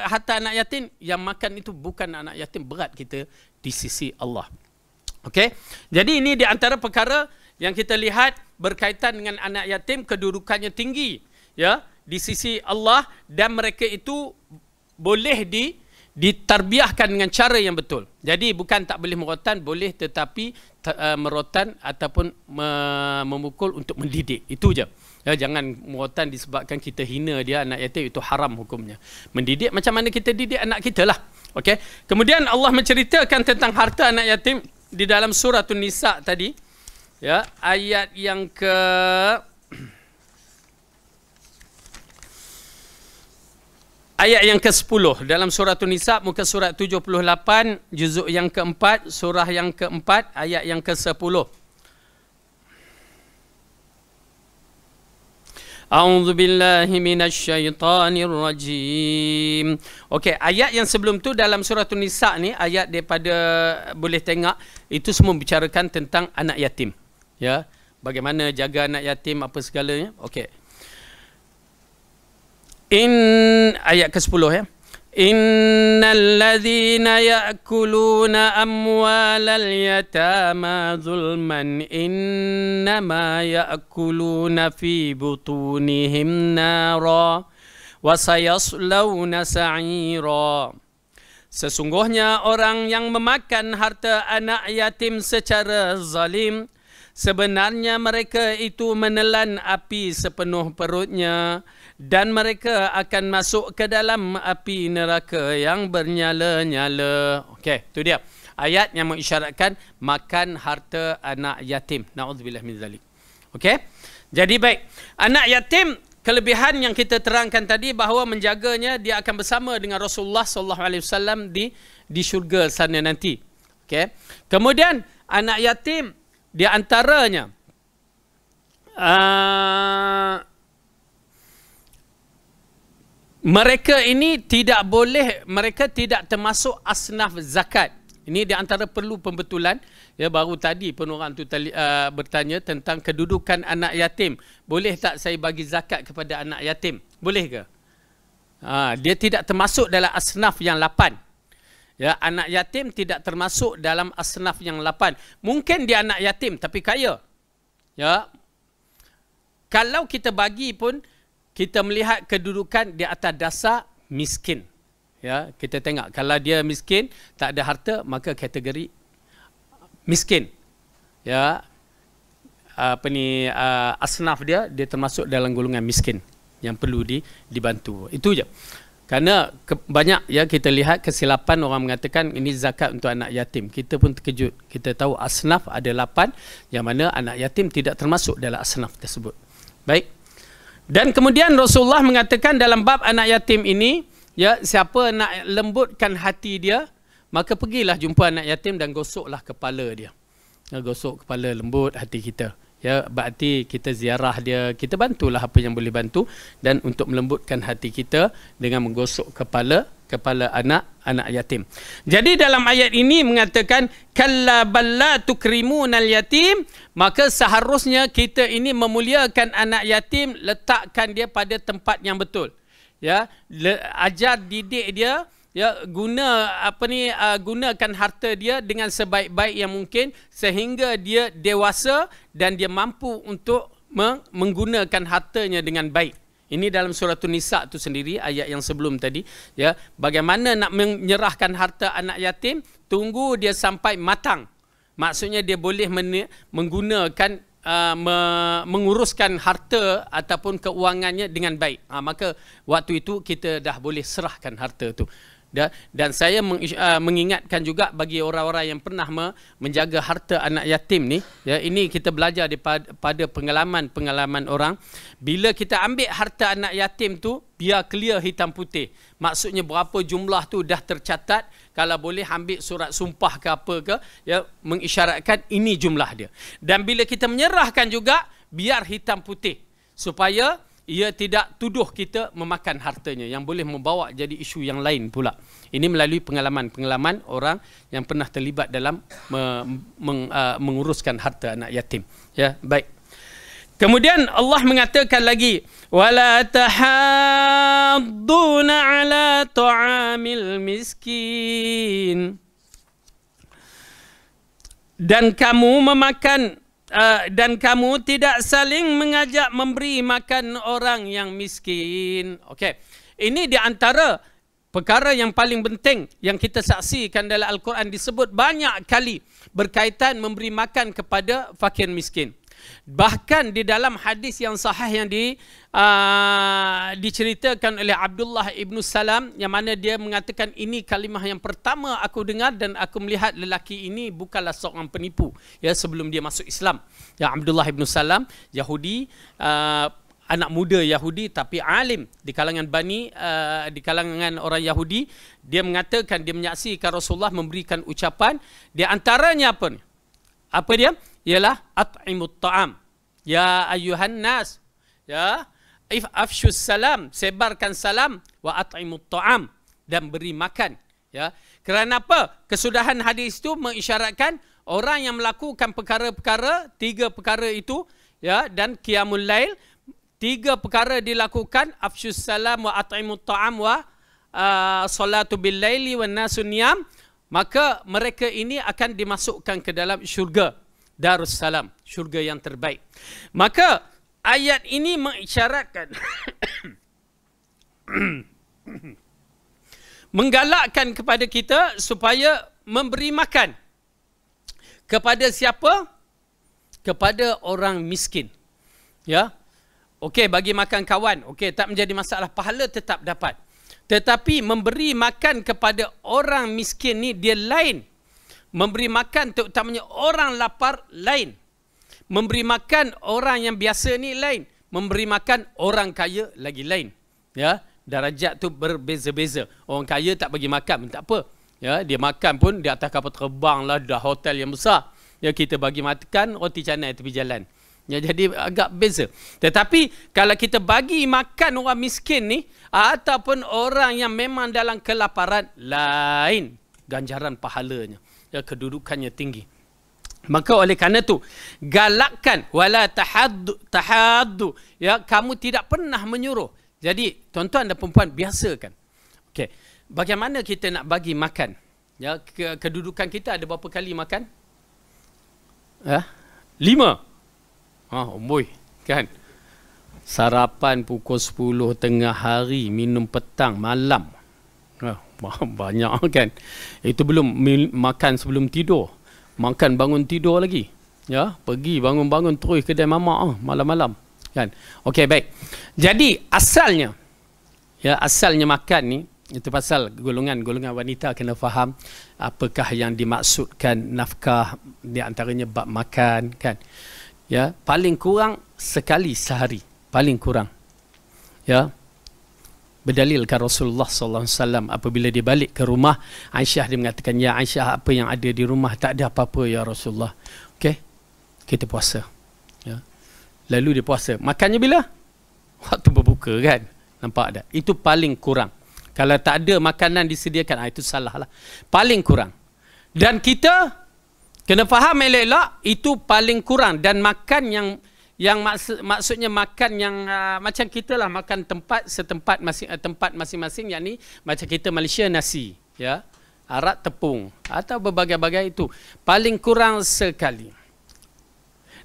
harta anak yatim, yang makan itu bukan anak yatim, berat kita di sisi Allah. Okey. Jadi ini di antara perkara yang kita lihat berkaitan dengan anak yatim, kedudukannya tinggi, ya, di sisi Allah, dan mereka itu boleh ditarbiahkan dengan cara yang betul. Jadi bukan tak boleh merotan, boleh, tetapi merotan ataupun memukul untuk mendidik. Itu je. Ya, jangan merotan disebabkan kita hina dia, anak yatim, itu haram hukumnya. Mendidik macam mana kita didik anak kita lah. Okey. Kemudian Allah menceritakan tentang harta anak yatim di dalam surah An-Nisa tadi. Ya, ayat yang ke-10 dalam surah An-Nisa, muka surat 78, juzuk yang keempat, surah yang keempat, ayat yang ke-10. A'udzu billahi minasyaitonir rajim. Okey, ayat yang sebelum tu dalam surah An-Nisa ni, ayat daripada boleh tengok, itu semua bicarakan tentang anak yatim. Ya, bagaimana jaga anak yatim apa segalanya. Okey. Ayat ke-10 ya. Innal ladzina ya'kuluna amwalal yatama zulman innama ya'kuluna fi butunihim nara wa sayaslawna sa'ira. Sesungguhnya orang yang memakan harta anak yatim secara zalim, sebenarnya mereka itu menelan api sepenuh perutnya, dan mereka akan masuk ke dalam api neraka yang bernyala-nyala. Okey, itu dia. Ayat yang mengisyaratkan makan harta anak yatim. Na'udzubillah min zalik. Okey. Jadi baik, anak yatim kelebihan yang kita terangkan tadi bahawa menjaganya dia akan bersama dengan Rasulullah SAW di syurga sana nanti. Okay. Kemudian anak yatim di antaranya mereka ini tidak boleh, mereka tidak termasuk asnaf zakat. Ini di antara perlu pembetulan. Ya, baru tadi pun orang tu bertanya tentang kedudukan anak yatim. Boleh tak saya bagi zakat kepada anak yatim? Boleh ke? Dia tidak termasuk dalam asnaf yang 8. Ya, anak yatim tidak termasuk dalam asnaf yang 8. Mungkin dia anak yatim tapi kaya. Ya. Kalau kita bagi pun kita melihat kedudukan di atas dasar miskin. Ya, kita tengok kalau dia miskin, tak ada harta, maka kategori miskin. Ya. Asnaf dia termasuk dalam golongan miskin yang perlu dibantu. Itu je. Karena banyak ya kita lihat kesilapan orang mengatakan ini zakat untuk anak yatim. Kita pun terkejut. Kita tahu asnaf ada 8 yang mana anak yatim tidak termasuk dalam asnaf tersebut. Baik. Dan kemudian Rasulullah mengatakan dalam bab anak yatim ini, ya, siapa nak lembutkan hati dia, maka pergilah jumpa anak yatim dan gosoklah kepala dia. Ya, gosok kepala, lembut hati kita. Ya, berarti kita ziarah dia, kita bantulah apa yang boleh bantu, dan untuk melembutkan hati kita dengan menggosok kepala anak yatim. Jadi dalam ayat ini mengatakan kalla balla tukrimunal yatim, maka seharusnya kita ini memuliakan anak yatim, letakkan dia pada tempat yang betul. Ya, ajar didik dia, ya, gunakan harta dia dengan sebaik-baik yang mungkin sehingga dia dewasa dan dia mampu untuk menggunakan hartanya dengan baik. Ini dalam surah An-Nisa tu sendiri, ayat yang sebelum tadi, ya, bagaimana nak menyerahkan harta anak yatim, tunggu dia sampai matang. Maksudnya dia boleh menggunakan menguruskan harta ataupun keuangannya dengan baik. Maka waktu itu kita dah boleh serahkan harta tu. Dan saya mengingatkan juga bagi orang-orang yang pernah menjaga harta anak yatim ni, ya, ini kita belajar daripada pengalaman orang. Bila kita ambil harta anak yatim tu, biar clear hitam putih. Maksudnya berapa jumlah tu dah tercatat. Kalau boleh ambil surat sumpah ke apa ke, ya, mengisyaratkan ini jumlah dia. Dan bila kita menyerahkan juga, biar hitam putih supaya ia tidak tuduh kita memakan hartanya yang boleh membawa jadi isu yang lain pula. Ini melalui pengalaman orang yang pernah terlibat dalam menguruskan harta anak yatim. Ya, baik. Kemudian Allah mengatakan lagi, wala tahadduna ala ta'amil miskin. Dan kamu tidak saling mengajak memberi makan orang yang miskin. Okey. Ini di antara perkara yang paling penting yang kita saksikan dalam Al-Quran, disebut banyak kali berkaitan memberi makan kepada fakir miskin. Bahkan di dalam hadis yang sahih yang diceritakan oleh Abdullah ibn Salam, yang mana dia mengatakan ini kalimah yang pertama aku dengar dan aku melihat lelaki ini bukanlah seorang penipu, ya, sebelum dia masuk Islam. Ya, Abdullah ibn Salam, Yahudi, anak muda Yahudi tapi alim di kalangan di kalangan orang Yahudi. Dia mengatakan dia menyaksikan Rasulullah memberikan ucapan, di antaranya apa ni? Apa dia? Ialah at'imut ta'am. Ya ayuhan nas. Ya, afshus salam, sebarkan salam, wa at'imut ta'am, dan beri makan. Ya. Kerana apa? Kesudahan hadis itu mengisyaratkan orang yang melakukan perkara-perkara, 3 perkara itu, ya, dan qiyamul lail, 3 perkara dilakukan, afshus salam wa at'imut ta'am wa salatu bil laili wan nasun niyam, maka mereka ini akan dimasukkan ke dalam syurga Darussalam, syurga yang terbaik. Maka ayat ini mengisyaratkan menggalakkan kepada kita supaya memberi makan kepada siapa? Kepada orang miskin. Ya. Okey, bagi makan kawan, okey, tak menjadi masalah, pahala tetap dapat. Tetapi memberi makan kepada orang miskin ni dia lain. Memberi makan terutamanya orang lapar lain. Memberi makan orang yang biasa ni lain. memberi makan orang kaya lagi lain. Ya, darajat tu berbeza-beza. Orang kaya tak bagi makan pun tak apa. Ya, dia makan pun di atas kapal terbang lah, dah hotel yang besar. Ya, kita bagi makan roti canai tepi jalan. Ya, jadi agak beza. Tetapi kalau kita bagi makan orang miskin ni ataupun orang yang memang dalam kelaparan, lain ganjaran pahalanya. Ya, kedudukannya tinggi. Maka oleh kerana tu galakkan wala tahaddu. Ya, kamu tidak pernah menyuruh. Jadi tuan-tuan dan perempuan biasakan. Okey, bagaimana kita nak bagi makan? Ya, kedudukan kita ada berapa kali makan? 5. Boy, kan? Sarapan pukul 10 tengah hari, minum petang, malam. Banyak kan? Itu belum makan sebelum tidur. Makan bangun tidur lagi. Ya, pergi bangun-bangun terus kedai mamak malam-malam. Kan? Okey, baik. Jadi asalnya, ya, asalnya makan ni, itu pasal golongan-golongan wanita kena faham apakah yang dimaksudkan nafkah, di antaranya bab makan, kan? Ya, paling kurang sekali sehari, paling kurang. Ya, berdalilkan Rasulullah SAW apabila dia balik ke rumah Aisyah, dia mengatakan, ya Aisyah, apa yang ada di rumah? Tak ada apa-apa ya Rasulullah. Okey, kita puasa. Ya. Lalu dia puasa. Makannya bila? Waktu berbuka, kan? Nampak tak? Itu paling kurang. Kalau tak ada makanan disediakan, itu salah lah. Paling kurang. Dan kita kena faham elok-elok, itu paling kurang. Dan makan yang maksudnya makan yang macam kita lah, makan tempat setempat tempat masing-masing, yakni macam kita Malaysia nasi, ya, Arab tepung atau berbagai-bagai, itu paling kurang sekali.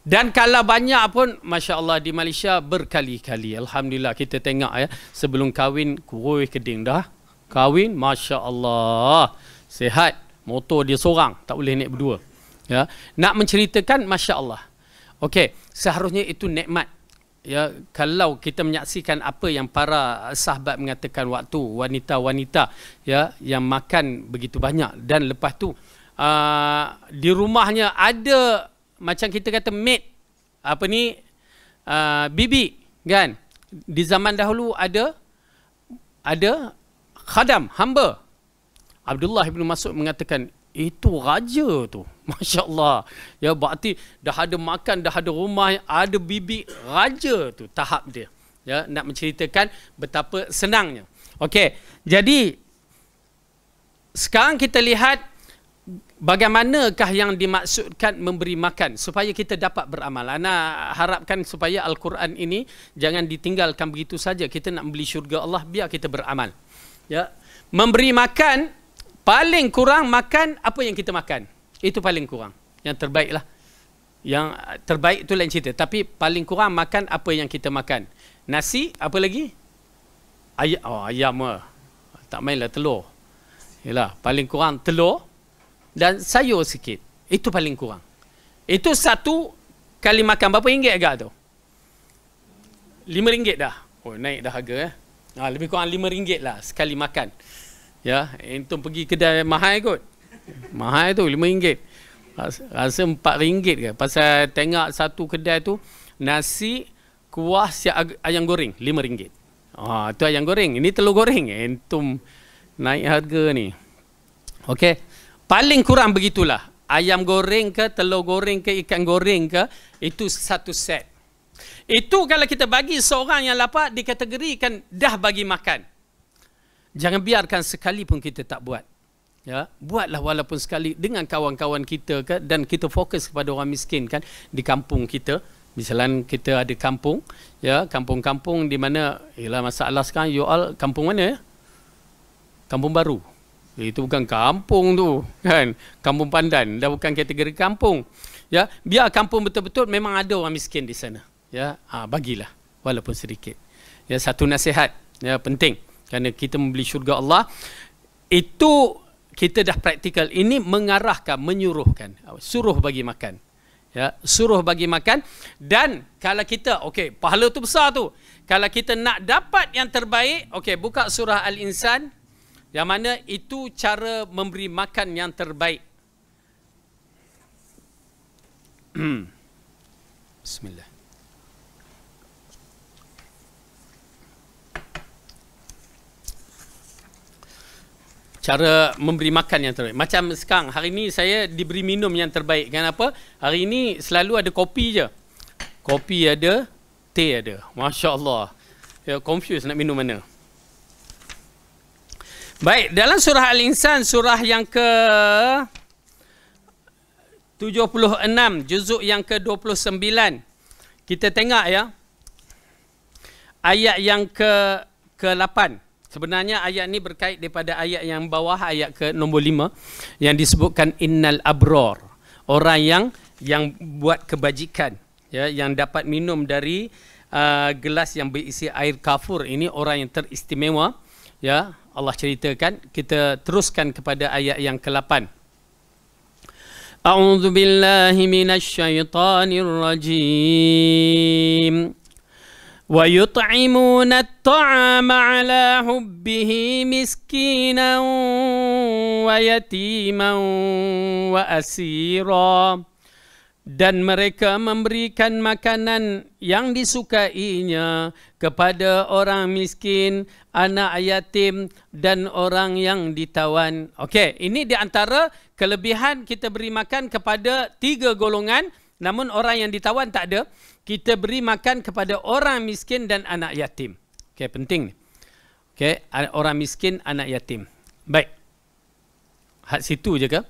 Dan kalau banyak pun, Masya Allah, di Malaysia berkali-kali. Alhamdulillah, kita tengok ya, sebelum kahwin kurus keding dah, kahwin Masya Allah sihat, motor dia seorang, tak boleh naik berdua. Ya, nak menceritakan Masya Allah. Okey, seharusnya itu nikmat. Ya, kalau kita menyaksikan apa yang para sahabat mengatakan waktu wanita-wanita, ya, yang makan begitu banyak, dan lepas tu di rumahnya ada macam kita kata maid, apa ni, bibi, kan? Di zaman dahulu ada khadam, hamba. Abdullah bin Mas'ud mengatakan, itu raja tu, Masya Allah. Ya, berarti dah ada makan, dah ada rumah, ada bibi, raja tu tahap dia. Ya, nak menceritakan betapa senangnya. Okey, jadi sekarang kita lihat bagaimanakah yang dimaksudkan memberi makan supaya kita dapat beramal. Ana harapkan supaya Al-Quran ini jangan ditinggalkan begitu saja. Kita nak membeli syurga Allah, biar kita beramal. Ya, memberi makan, paling kurang makan apa yang kita makan. Itu paling kurang. Yang terbaik lah. Yang terbaik itu lain cerita. Tapi paling kurang makan apa yang kita makan. Nasi, apa lagi? Ayam lah. Tak mainlah telur. Yalah, paling kurang telur dan sayur sikit. Itu paling kurang. Itu satu kali makan. Berapa ringgit agak tu? RM5 dah. Oh, naik dah harga. Lebih kurang RM5 lah sekali makan. Ya, entum pergi kedai mahal kot. Mahal tu RM5. Rasa RM4 ke. Pasal tengok satu kedai tu nasi kuah siap ayam goreng RM5. Tu ayam goreng. Ini telur goreng. Entum naik harga ni. Okey. Paling kurang begitulah. Ayam goreng ke, telur goreng ke, ikan goreng ke, itu satu set. Itu kalau kita bagi seorang yang lapar, dikategorikan dah bagi makan. Jangan biarkan sekali pun kita tak buat. Ya, buatlah walaupun sekali dengan kawan-kawan kita ke, dan kita fokus kepada orang miskin, kan, di kampung kita. Misalnya kita ada kampung, ya, kampung-kampung di mana, ialah masalah sekarang, you all kampung mana ya? Kampung baru. Itu bukan kampung tu, kan? Kampung Pandan, dah bukan kategori kampung. Ya, biar kampung betul-betul memang ada orang miskin di sana. Ya, bagilah walaupun sedikit. Ya, satu nasihat, ya, penting. Kerana kita membeli syurga Allah, itu kita dah praktikal. Ini mengarahkan, menyuruhkan, suruh bagi makan. Ya, suruh bagi makan. Dan kalau kita, okey, pahala tu besar tu. Kalau kita nak dapat yang terbaik, okey, buka surah Al-Insan, yang mana itu cara memberi makan yang terbaik. Bismillah. cara memberi makan yang terbaik. Macam sekarang, hari ni saya diberi minum yang terbaik. Kenapa? Hari ni selalu ada kopi je. Kopi ada, teh ada. Masya Allah. Ya, confused nak minum mana. Baik, dalam surah Al-Insan, surah yang ke 76, juzuk yang ke 29. Kita tengok ya. Ayat yang ke-8. Sebenarnya ayat ni berkait daripada ayat yang bawah, ayat ke nombor 5 yang disebutkan innal abror, orang yang buat kebajikan, ya, yang dapat minum dari gelas yang berisi air kafur, ini orang yang teristimewa, ya. Allah ceritakan. Kita teruskan kepada ayat yang ke-8. A'udzu billahi minasyaitonir rajim. وَيُطْعِمُونَ الطَّعَامَ عَلَى حُبِّهِ مِسْكِينًا وَيَتِيمًا وَأَسِيرًا. Dan mereka memberikan makanan yang disukainya kepada orang miskin, anak yatim dan orang yang ditawan. Okey, ini di antara kelebihan kita beri makan kepada 3 golongan, namun orang yang ditawan tak ada. Kita beri makan kepada orang miskin dan anak yatim. Okey, penting ni. Okey, orang miskin, anak yatim. Baik. Had situ je ke?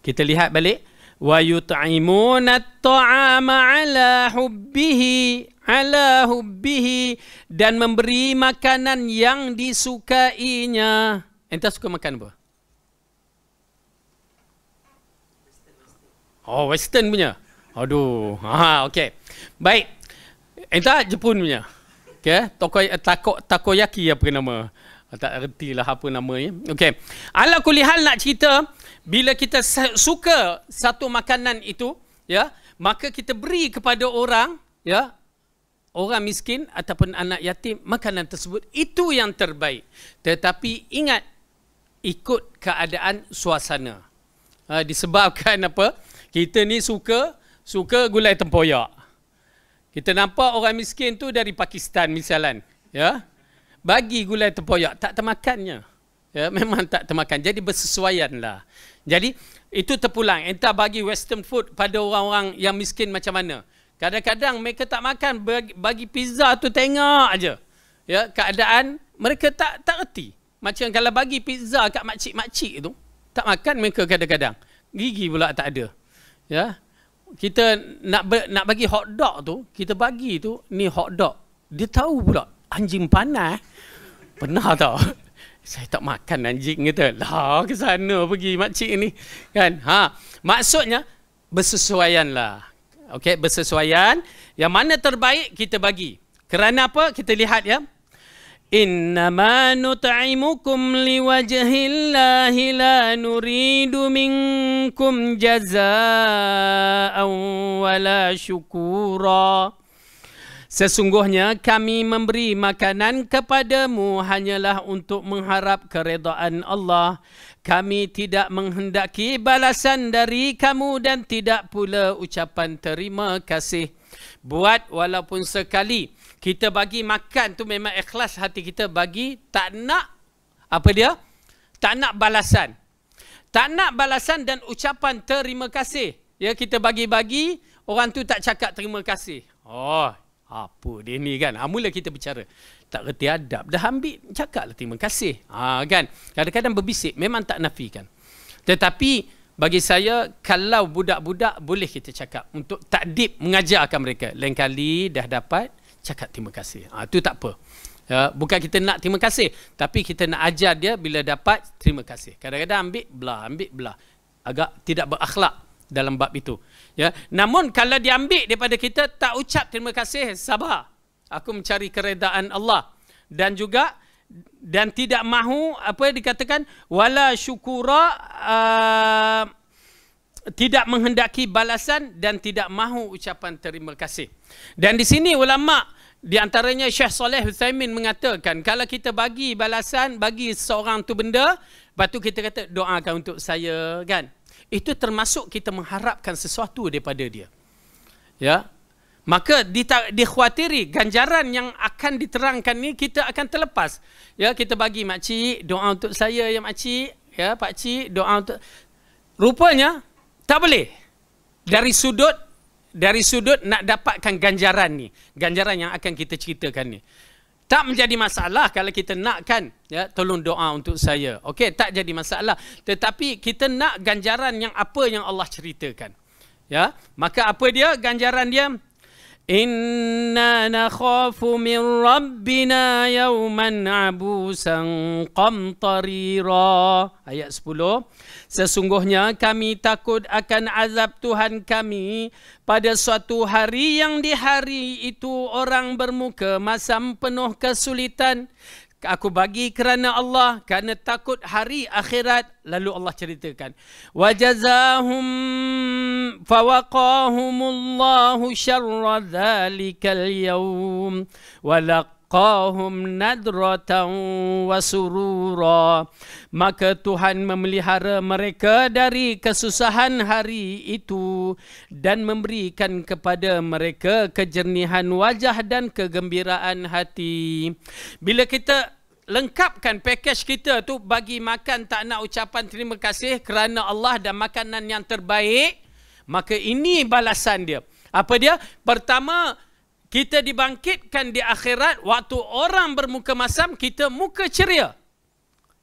Kita lihat balik. Wa yut'imuna at-ta'ama 'ala hubbihi, dan memberi makanan yang disukainya. Entah suka makan apa? Oh, western punya. Aduh, okey. Baik. Entah Jepun punya. Okey, takoyaki apa nama? Tak ertilah apa namanya. Okey. Ala kulli hal nak cerita, bila kita suka satu makanan itu, ya, maka kita beri kepada orang, ya, orang miskin ataupun anak yatim makanan tersebut, itu yang terbaik. Tetapi ingat, ikut keadaan suasana. Disebabkan apa? Kita ni suka gulai tempoyak. Kita nampak orang miskin tu dari Pakistan misalan, ya. Bagi gulai tempoyak, tak termakannya. Ya, memang tak termakan. Jadi bersesuaianlah. Jadi itu terpulang. Entah bagi western food pada orang-orang yang miskin macam mana. Kadang-kadang mereka tak makan, bagi pizza tu tengok aja. Ya, keadaan mereka tak reti. Macam kalau bagi pizza kat makcik-makcik tu, tak makan mereka kadang-kadang. Gigi pula tak ada. Ya. Kita nak bagi hot dog tu, kita bagi tu, ni hot dog. Dia tahu pula anjing panas. Pernah tak? Saya tak makan anjing, kata. Lah, ke sana pergi makcik ni. Kan? Maksudnya bersesuaianlah. Okey, bersesuaian. Yang mana terbaik kita bagi. Kerana apa? Kita lihat ya. Innama nut'imukum liwajhillahi la nuridu minkum jazaa'an wala syukura. Sesungguhnya kami memberi makanan kepadamu hanyalah untuk mengharap keredaan Allah. Kami tidak menghendaki balasan dari kamu dan tidak pula ucapan terima kasih. Buat walaupun sekali. Kita bagi makan tu memang ikhlas hati kita bagi, tak nak apa dia? Tak nak balasan. Tak nak balasan dan ucapan terima kasih. Ya, kita bagi-bagi, orang tu tak cakap terima kasih. Oh, apa dia ni kan? Mula kita bicara. Tak reti adab. Dah ambil, cakaplah terima kasih. Kan? Kadang-kadang berbisik, memang tak nafikan. Tetapi bagi saya, kalau budak-budak boleh kita cakap untuk takdib, mengajarkan mereka. Lain kali dah dapat, cakap terima kasih. Itu tak apa. Ya, bukan kita nak terima kasih, tapi kita nak ajar dia bila dapat terima kasih. Kadang-kadang ambil belah. Agak tidak berakhlak dalam bab itu. Ya, namun kalau diambil daripada kita, tak ucap terima kasih, sabar. Aku mencari keredaan Allah. Dan juga dan tidak mahu apa dikatakan wala syukura, tidak menghendaki balasan dan tidak mahu ucapan terima kasih. Dan di sini ulama, di antaranya Syekh Saleh Utsaimin mengatakan, kalau kita bagi balasan, bagi seorang tu benda, lepas tu kita kata doakan untuk saya, kan? Itu termasuk kita mengharapkan sesuatu daripada dia. Ya. Maka dikhawatiri ganjaran yang akan diterangkan ni kita akan terlepas. Ya, kita bagi makcik, doa untuk saya ya makcik, ya pakcik, doa untuk, rupanya tak boleh. Dari sudut nak dapatkan ganjaran ni, ganjaran yang akan kita ceritakan ni. Tak menjadi masalah kalau kita nakkan, ya, tolong doa untuk saya. Okey, tak jadi masalah. Tetapi kita nak ganjaran yang apa yang Allah ceritakan. Ya, maka apa dia ganjaran dia? Inna nakhafu min rabbina yawman abusan qamtarira. Ayat 10. Sesungguhnya kami takut akan azab Tuhan kami pada suatu hari yang di hari itu orang bermuka masam penuh kesulitan. Aku bagi kerana Allah, kerana takut hari akhirat. Lalu Allah ceritakan, wajazahum fawaqahumullahu syarra dzalikal yawm walaqahum nadratan wa surura. Maka Tuhan memelihara mereka dari kesusahan hari itu dan memberikan kepada mereka kejernihan wajah dan kegembiraan hati. Bila kita lengkapkan package kita tu, bagi makan tak nak ucapan terima kasih kerana Allah dan makanan yang terbaik, maka ini balasan dia. Apa dia? Pertama, kita dibangkitkan di akhirat, waktu orang bermuka masam, kita muka ceria.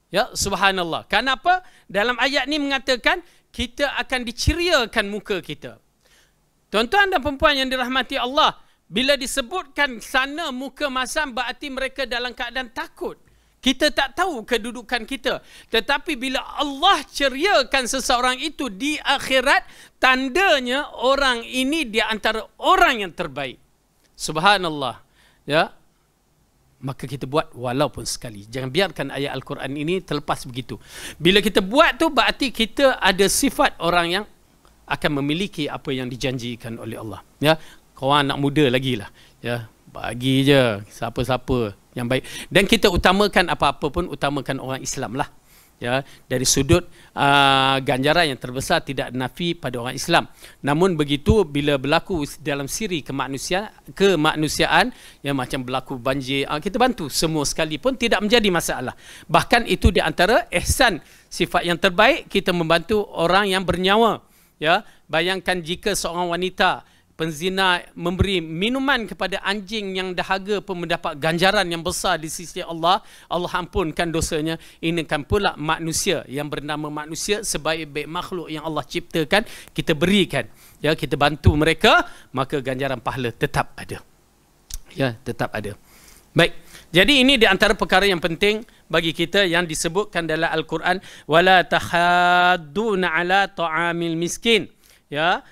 Ya, subhanallah. Kenapa? Dalam ayat ni mengatakan kita akan diceriakan muka kita. Tuan-tuan dan perempuan yang dirahmati Allah, bila disebutkan sana muka masam, berarti mereka dalam keadaan takut. Kita tak tahu kedudukan kita. Tetapi bila Allah ceriakan seseorang itu di akhirat, tandanya orang ini di antara orang yang terbaik. Subhanallah. Ya. Maka kita buat walaupun sekali. Jangan biarkan ayat Al-Quran ini terlepas begitu. Bila kita buat tu, berarti kita ada sifat orang yang akan memiliki apa yang dijanjikan oleh Allah. Ya. Korang anak muda lagi lah. Ya. Bagi je siapa-siapa yang baik. Dan kita utamakan apa-apa pun, utamakan orang Islam lah. Ya, dari sudut ganjaran yang terbesar tidak nafi pada orang Islam. Namun begitu bila berlaku dalam siri kemanusiaan, yang macam berlaku banjir, kita bantu semua sekali pun tidak menjadi masalah. Bahkan itu di antara ihsan, sifat yang terbaik, kita membantu orang yang bernyawa. Ya, bayangkan jika seorang wanita penzina memberi minuman kepada anjing yang dahaga pun mendapat ganjaran yang besar di sisi Allah. Allah ampunkan dosanya. Ini kan pula manusia yang bernama manusia, sebaik-baik makhluk yang Allah ciptakan, kita berikan. Ya, kita bantu mereka, maka ganjaran pahala tetap ada. Ya, tetap ada. Baik. Jadi ini di antara perkara yang penting bagi kita yang disebutkan dalam Al-Quran, wala tahadduna ala ta'amil miskin. Ya,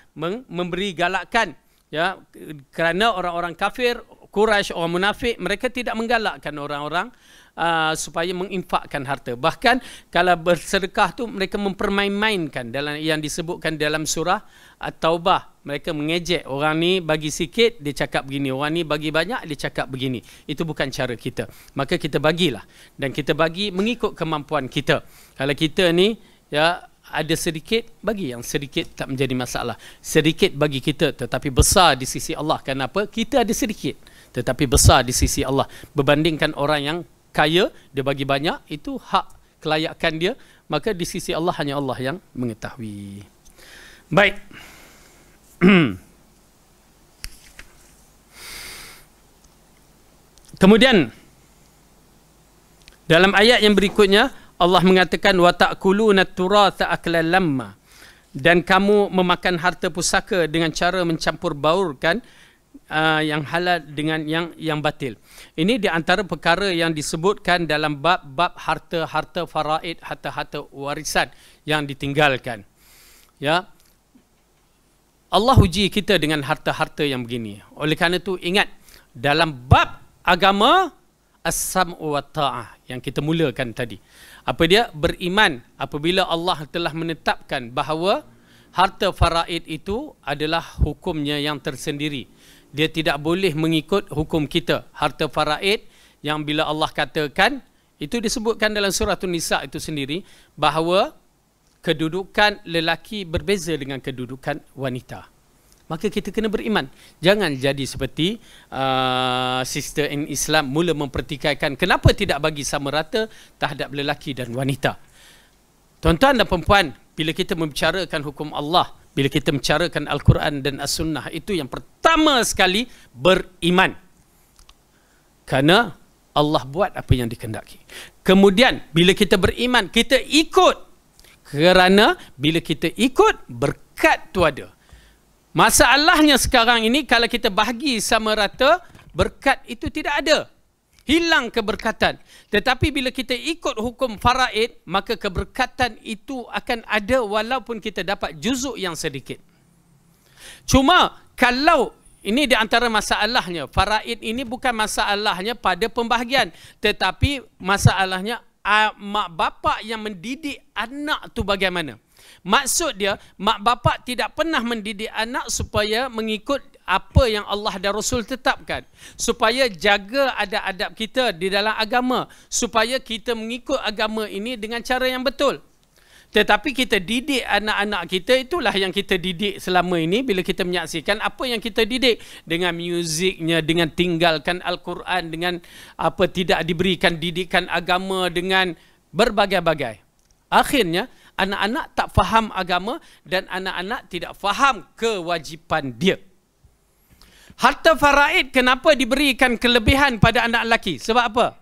memberi galakkan, ya, kerana orang-orang kafir, Quraisy, orang munafik, mereka tidak menggalakkan orang-orang supaya menginfakkan harta. Bahkan kalau bersedekah tu mereka mempermain-mainkan, dalam yang disebutkan dalam surah At-Taubah. Mereka mengejek, orang ni bagi sikit dia cakap begini, orang ni bagi banyak dia cakap begini. Itu bukan cara kita. Maka kita bagilah, dan kita bagi mengikut kemampuan kita. Kalau kita ni, ya, ada sedikit, bagi yang sedikit, tak menjadi masalah. Sedikit bagi kita tetapi besar di sisi Allah. Kenapa? Kita ada sedikit tetapi besar di sisi Allah. Berbandingkan orang yang kaya, dia bagi banyak, itu hak kelayakan dia. Maka di sisi Allah hanya Allah yang mengetahui. Baik. Kemudian dalam ayat yang berikutnya Allah mengatakan wa ta'kuluna turatha aklan lamma, dan kamu memakan harta pusaka dengan cara mencampur baurkan yang halal dengan yang batil. Ini di antara perkara yang disebutkan dalam bab harta faraid, harta warisan yang ditinggalkan. Ya. Allah uji kita dengan harta-harta yang begini. Oleh kerana itu ingat, dalam bab agama as-sam'u wa ta'ah yang kita mulakan tadi. Apa dia? Beriman apabila Allah telah menetapkan bahawa harta faraid itu adalah hukumnya yang tersendiri. Dia tidak boleh mengikut hukum kita. Harta faraid yang bila Allah katakan, itu disebutkan dalam surah An-Nisa itu sendiri, bahawa kedudukan lelaki berbeza dengan kedudukan wanita. Maka kita kena beriman. Jangan jadi seperti sister in Islam mula mempertikaikan kenapa tidak bagi sama rata terhadap lelaki dan wanita. Tuan-tuan dan perempuan, bila kita membicarakan hukum Allah, bila kita membicarakan Al-Quran dan As-Sunnah, itu yang pertama sekali beriman. Kerana Allah buat apa yang dikehendaki. Kemudian bila kita beriman, kita ikut. Kerana bila kita ikut, berkat tu ada. Masalahnya sekarang ini, kalau kita bahagi sama rata, berkat itu tidak ada. Hilang keberkatan. Tetapi bila kita ikut hukum faraid, maka keberkatan itu akan ada walaupun kita dapat juzuk yang sedikit. Cuma kalau ini di antara masalahnya, faraid ini bukan masalahnya pada pembahagian, tetapi masalahnya mak bapak yang mendidik anak tu bagaimana. Maksud dia, mak bapak tidak pernah mendidik anak supaya mengikut apa yang Allah dan Rasul tetapkan. Supaya jaga adab-adab kita di dalam agama. Supaya kita mengikut agama ini dengan cara yang betul. Tetapi kita didik anak-anak kita, itulah yang kita didik selama ini. Bila kita menyaksikan apa yang kita didik. Dengan muziknya, dengan tinggalkan Al-Quran, dengan apa tidak diberikan didikan agama, dengan berbagai-bagai. Akhirnya, anak-anak tak faham agama dan anak-anak tidak faham kewajipan dia. Harta faraid kenapa diberikan kelebihan pada anak lelaki? Sebab apa?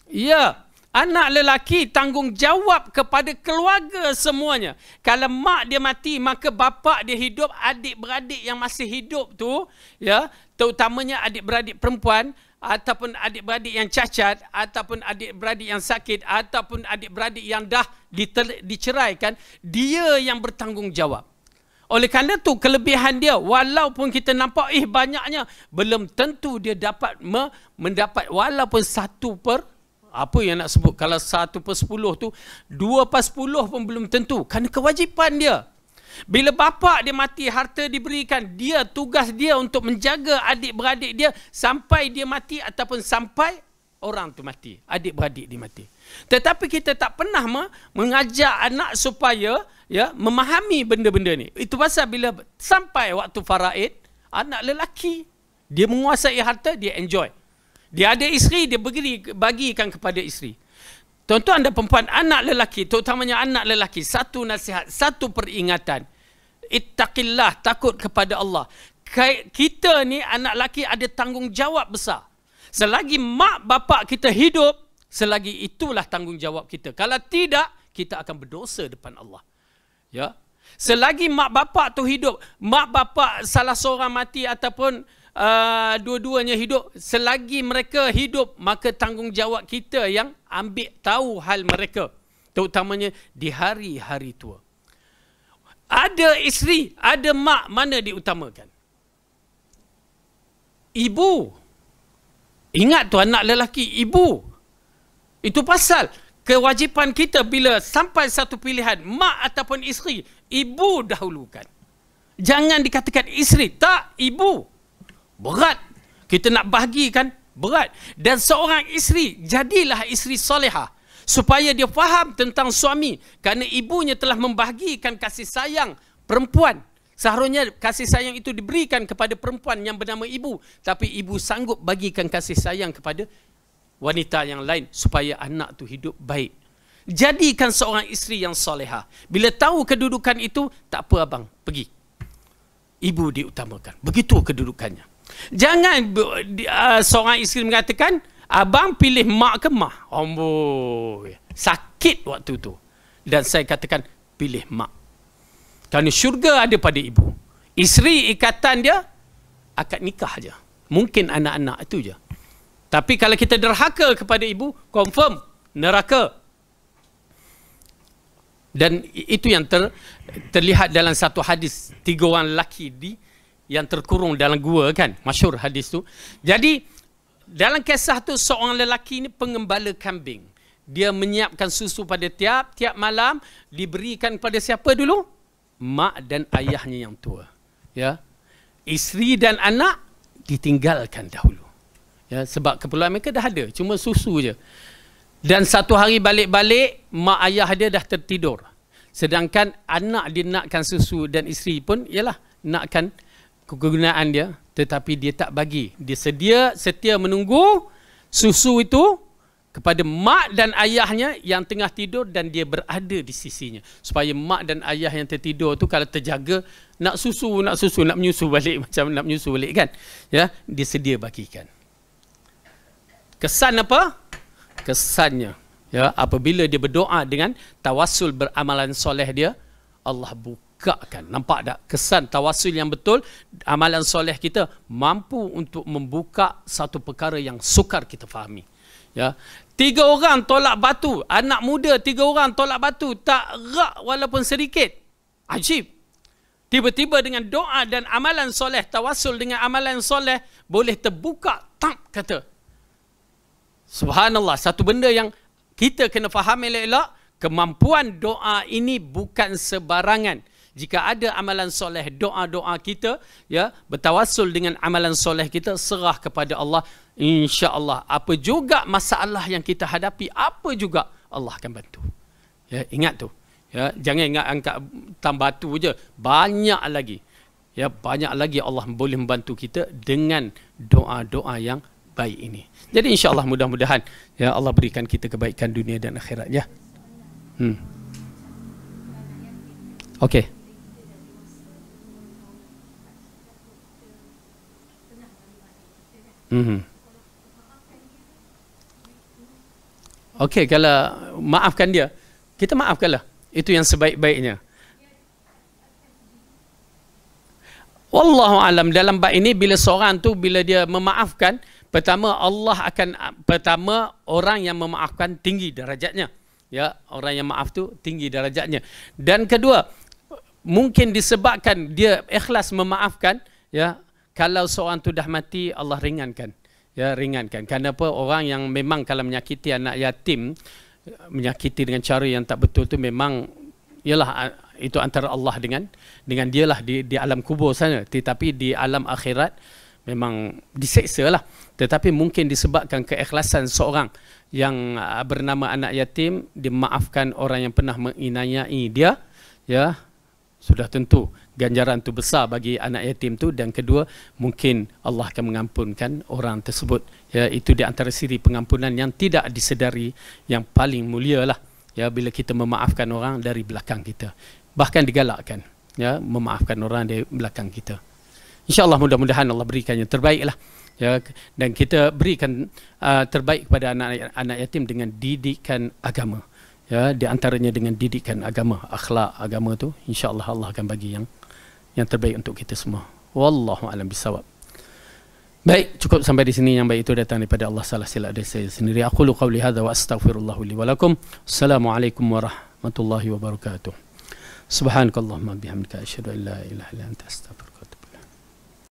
Ya, anak lelaki tanggungjawab kepada keluarga semuanya. Kalau mak dia mati, maka bapa dia hidup, adik-beradik yang masih hidup tu, ya, terutamanya adik-beradik perempuan, ataupun adik-beradik yang cacat, ataupun adik-beradik yang sakit, ataupun adik-beradik yang dah diceraikan, dia yang bertanggungjawab. Oleh kerana tu kelebihan dia, walaupun kita nampak banyaknya, belum tentu dia dapat mendapat walaupun 1/, apa yang nak sebut, kalau 1/10 tu 2/10 pun belum tentu, kerana kewajipan dia. Bila bapa dia mati, harta diberikan, dia tugas dia untuk menjaga adik-beradik dia sampai dia mati ataupun sampai orang tu mati, adik-beradik dia mati. Tetapi kita tak pernah mengajak anak supaya memahami benda-benda ni. Itu pasal bila sampai waktu faraid, anak lelaki dia menguasai harta, dia enjoy. Dia ada isteri, dia bagikan kepada isteri. Tuan-tuan dan perempuan, anak lelaki, terutamanya anak lelaki, satu nasihat, satu peringatan. Ittaqillah, takut kepada Allah. Kita ni anak lelaki ada tanggungjawab besar. Selagi mak bapak kita hidup, selagi itulah tanggungjawab kita. Kalau tidak, kita akan berdosa depan Allah. Ya. Selagi mak bapak tu hidup, mak bapak salah seorang mati ataupun dua-duanya hidup, selagi mereka hidup, maka tanggungjawab kita yang ambil tahu hal mereka, terutamanya di hari-hari tua. Ada isteri, ada mak, mana diutamakan? Ibu. Ingat tu, anak lelaki, ibu. Itu pasal kewajipan kita bila sampai satu pilihan, mak ataupun isteri, ibu dahulukan. Jangan dikatakan isteri, tak, ibu. Berat. Kita nak bahagikan, berat. Dan seorang isteri, jadilah isteri solehah. Supaya dia faham tentang suami. Kerana ibunya telah membahagikan kasih sayang perempuan. Seharusnya kasih sayang itu diberikan kepada perempuan yang bernama ibu. Tapi ibu sanggup bagikan kasih sayang kepada wanita yang lain. Supaya anak tu hidup baik. Jadikan seorang isteri yang solehah. Bila tahu kedudukan itu, tak apa abang, pergi. Ibu diutamakan. Begitu kedudukannya. Jangan seorang isteri mengatakan, abang pilih mak ke mak? Amboi, sakit waktu tu. Dan saya katakan, pilih mak. Kerana syurga ada pada ibu. Isteri ikatan dia, akad nikah je. Mungkin anak-anak itu je. Tapi kalau kita derhaka kepada ibu, confirm neraka. Dan itu yang terlihat dalam satu hadis, 3 orang lelaki yang terkurung dalam gua kan. Masyhur hadis tu. Jadi, dalam kisah tu, seorang lelaki ni pengembala kambing. Dia menyiapkan susu pada tiap malam, diberikan kepada siapa dulu? Mak dan ayahnya yang tua. Ya. Isteri dan anak ditinggalkan dahulu. Ya, sebab keperluan mereka dah ada, cuma susu je. Dan satu hari balik-balik, mak ayah dia dah tertidur. Sedangkan anak dia nakkan susu dan isteri pun, ialah nakkan kegunaan dia, tetapi dia tak bagi. Dia setia menunggu susu itu, kepada mak dan ayahnya yang tengah tidur dan dia berada di sisinya, supaya mak dan ayah yang tertidur tu kalau terjaga nak menyusu balik macam nak menyusu balik kan, ya, dia sedia bagikan. Kesan apa? Kesannya, ya, apabila dia berdoa dengan tawassul beramalan soleh dia, Allah bukakan. Nampak tak kesan tawassul yang betul? Amalan soleh kita mampu untuk membuka satu perkara yang sukar kita fahami. Ya, 3 orang tolak batu, anak muda 3 orang tolak batu, tak rak walaupun sedikit. Ajib. Tiba-tiba dengan doa dan amalan soleh, tawassul dengan amalan soleh, boleh terbuka, tak kata. Subhanallah, satu benda yang kita kena faham elok-elok, kemampuan doa ini bukan sebarangan. Jika ada amalan soleh, doa-doa kita, ya, bertawassul dengan amalan soleh kita, serah kepada Allah, insya-Allah apa juga masalah yang kita hadapi, apa juga Allah akan bantu. Ya, ingat tu. Ya, jangan ingat angkat tambatu je, banyak lagi. Ya, banyak lagi Allah boleh membantu kita dengan doa-doa yang baik ini. Jadi insya-Allah mudah-mudahan ya Allah berikan kita kebaikan dunia dan akhirat ya. Okey. Okey, kalau maafkan dia, kita maafkanlah. Itu yang sebaik-baiknya. Wallahu alam, dalam bab ini bila seorang tu bila dia memaafkan, pertama orang yang memaafkan tinggi darajatnya. Ya, orang yang maaf tu tinggi darajatnya. Dan kedua, mungkin disebabkan dia ikhlas memaafkan, ya, kalau seorang tu dah mati Allah ringankan. Ya, ringankan. Kenapa? Orang yang memang kalau menyakiti anak yatim, menyakiti dengan cara yang tak betul tu memang ialah itu antara Allah dengan dialah di alam kubur sana, tetapi di alam akhirat memang diseksa lah. Tetapi mungkin disebabkan keikhlasan seorang yang bernama anak yatim, dia memaafkan orang yang pernah menginayai dia, ya, sudah tentu ganjaran tu besar bagi anak yatim tu. Dan kedua, mungkin Allah akan mengampunkan orang tersebut, ya. Itu di antara siri pengampunan yang tidak disedari yang paling mulia lah, ya, bila kita memaafkan orang dari belakang kita, bahkan digalakkan, ya, memaafkan orang dari belakang kita. InsyaAllah mudah-mudahan Allah berikan yang terbaik lah, ya, dan kita berikan terbaik kepada anak yatim dengan didikan agama, ya, di antaranya dengan didikan agama, akhlak agama tu, insyaAllah Allah akan bagi yang terbaik untuk kita semua. Wallahu a'lam bissawab. Baik, cukup sampai di sini. Yang baik itu datang daripada Allah, salah silap dari saya sendiri. Aqulu qawli hadza wa astaghfirullah li wa lakum. Assalamualaikum warahmatullahi wabarakatuh. Subhanakallahumma bihamdika asyhadu an la ilaha illa anta astaghfiruka